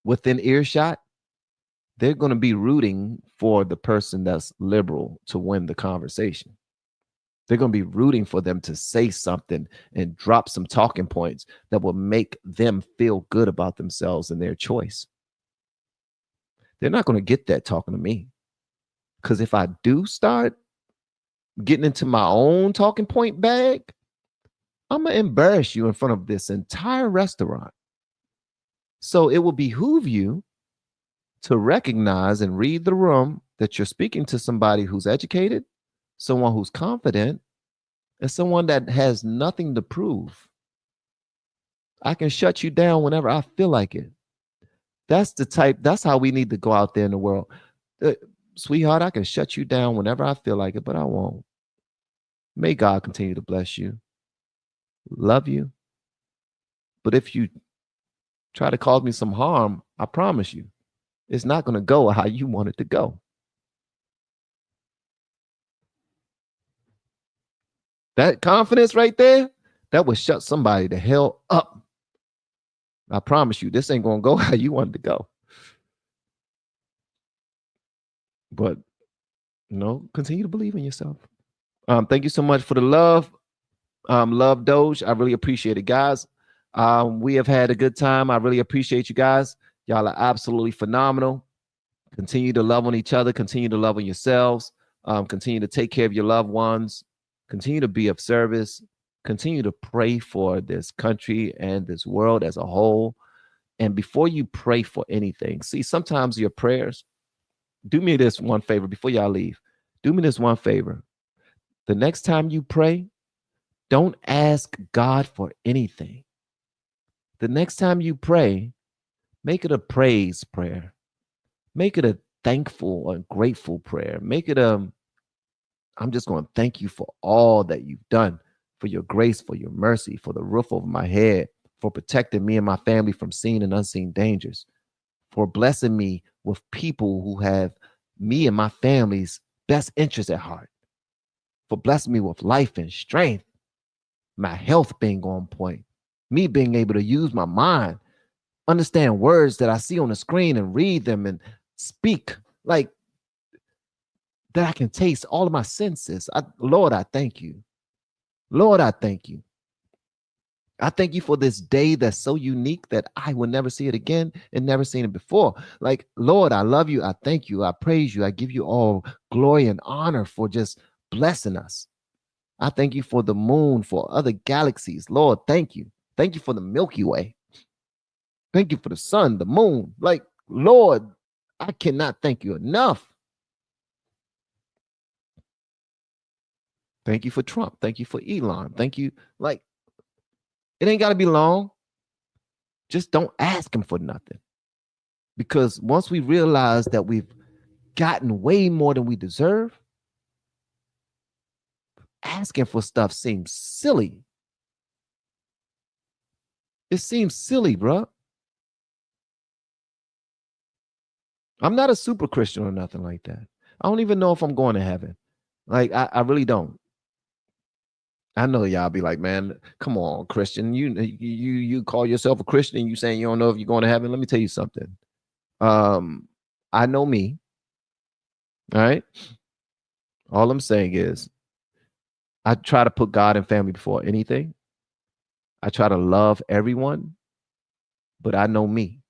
within earshot, they're going to be rooting for the person that's liberal to win the conversation. They're going to be rooting for them to say something and drop some talking points that will make them feel good about themselves and their choice. They're not going to get that talking to me. Because if I do start getting into my own talking point bag, I'm going to embarrass you in front of this entire restaurant. So it will behoove you to recognize and read the room that you're speaking to somebody who's educated, someone who's confident, and someone that has nothing to prove. I can shut you down whenever I feel like it. That's how we need to go out there in the world. Sweetheart, I can shut you down whenever I feel like it, but I won't. May God continue to bless you. Love you. But if you try to cause me some harm, I promise you, it's not going to go how you want it to go. That confidence right there, that would shut somebody the hell up. I promise you, this ain't going to go how you want it to go. But, continue to believe in yourself. Thank you so much for the love. Love Doge. I really appreciate it, guys. We have had a good time. I really appreciate you guys. Y'all are absolutely phenomenal. Continue to love on each other. Continue to love on yourselves. Continue to take care of your loved ones. Continue to be of service. Continue to pray for this country and this world as a whole. And before you pray for anything, see, sometimes your prayers, do me this one favor before y'all leave. Do me this one favor. The next time you pray, don't ask God for anything. The next time you pray, make it a praise prayer. Make it a thankful or grateful prayer. Make it I'm just going to thank you for all that you've done, for your grace, for your mercy, for the roof over my head, for protecting me and my family from seen and unseen dangers, for blessing me with people who have me and my family's best interests at heart, for blessing me with life and strength, my health being on point, me being able to use my mind, understand words that I see on the screen and read them and speak like that I can taste all of my senses. Lord, I thank you. Lord, I thank you. I thank you for this day that's so unique that I will never see it again and never seen it before. Like, Lord, I love you. I thank you. I praise you. I give you all glory and honor for just blessing us. I thank you for the moon, for other galaxies. Lord, thank you. Thank you for the Milky Way. Thank you for the sun, the moon. Like, Lord, I cannot thank you enough. Thank you for Trump. Thank you for Elon. Thank you. Like, it ain't got to be long. Just don't ask him for nothing. Because once we realize that we've gotten way more than we deserve, asking for stuff seems silly. It seems silly, bro. I'm not a super Christian or nothing like that. I don't even know if I'm going to heaven. Like, I really don't. I know y'all be like, man, come on, Christian. You call yourself a Christian and you saying you don't know if you're going to heaven. Let me tell you something. I know me. All right. All I'm saying is I try to put God and family before anything. I try to love everyone, but I know me.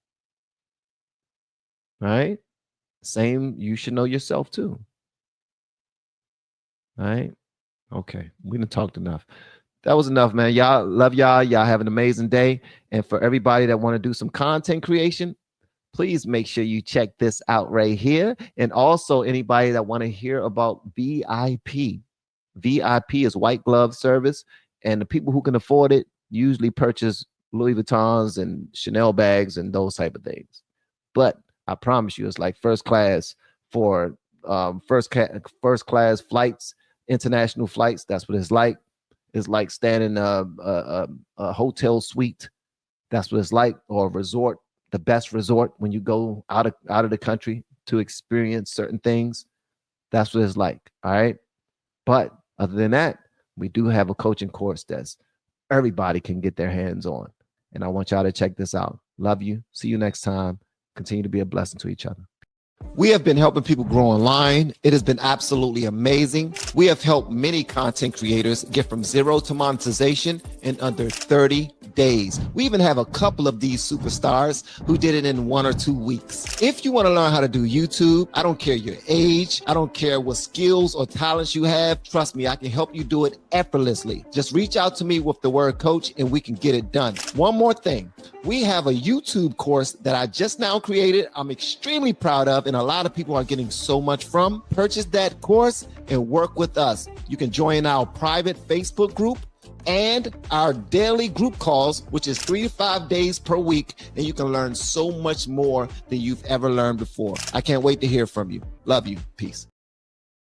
All right. Same, you should know yourself too. All right. Okay. We done talked enough. That was enough, man. Y'all, love y'all. Y'all have an amazing day. And for everybody that want to do some content creation, please make sure you check this out right here. And also anybody that want to hear about VIP. VIP is white glove service. And the people who can afford it usually purchase Louis Vuittons and Chanel bags and those type of things. But I promise you, it's like first class for first class flights, international flights. That's what it's like. It's like staying in a hotel suite. That's what it's like, or a resort, the best resort when you go out of the country to experience certain things. That's what it's like. All right. But other than that, we do have a coaching course that's everybody can get their hands on. And I want y'all to check this out. Love you. See you next time. Continue to be a blessing to each other. We have been helping people grow online. It has been absolutely amazing. We have helped many content creators get from zero to monetization in under 30 days. We even have a couple of these superstars who did it in 1 or 2 weeks. If you want to learn how to do YouTube, I don't care your age. I don't care what skills or talents you have. Trust me, I can help you do it effortlessly. Just reach out to me with the word coach and we can get it done. One more thing. We have a YouTube course that I just now created. I'm extremely proud of, and a lot of people are getting so much from. Purchase that course and work with us. You can join our private Facebook group and our daily group calls, which is 3 to 5 days per week, and you can learn so much more than you've ever learned before. I can't wait to hear from you. Love you. Peace.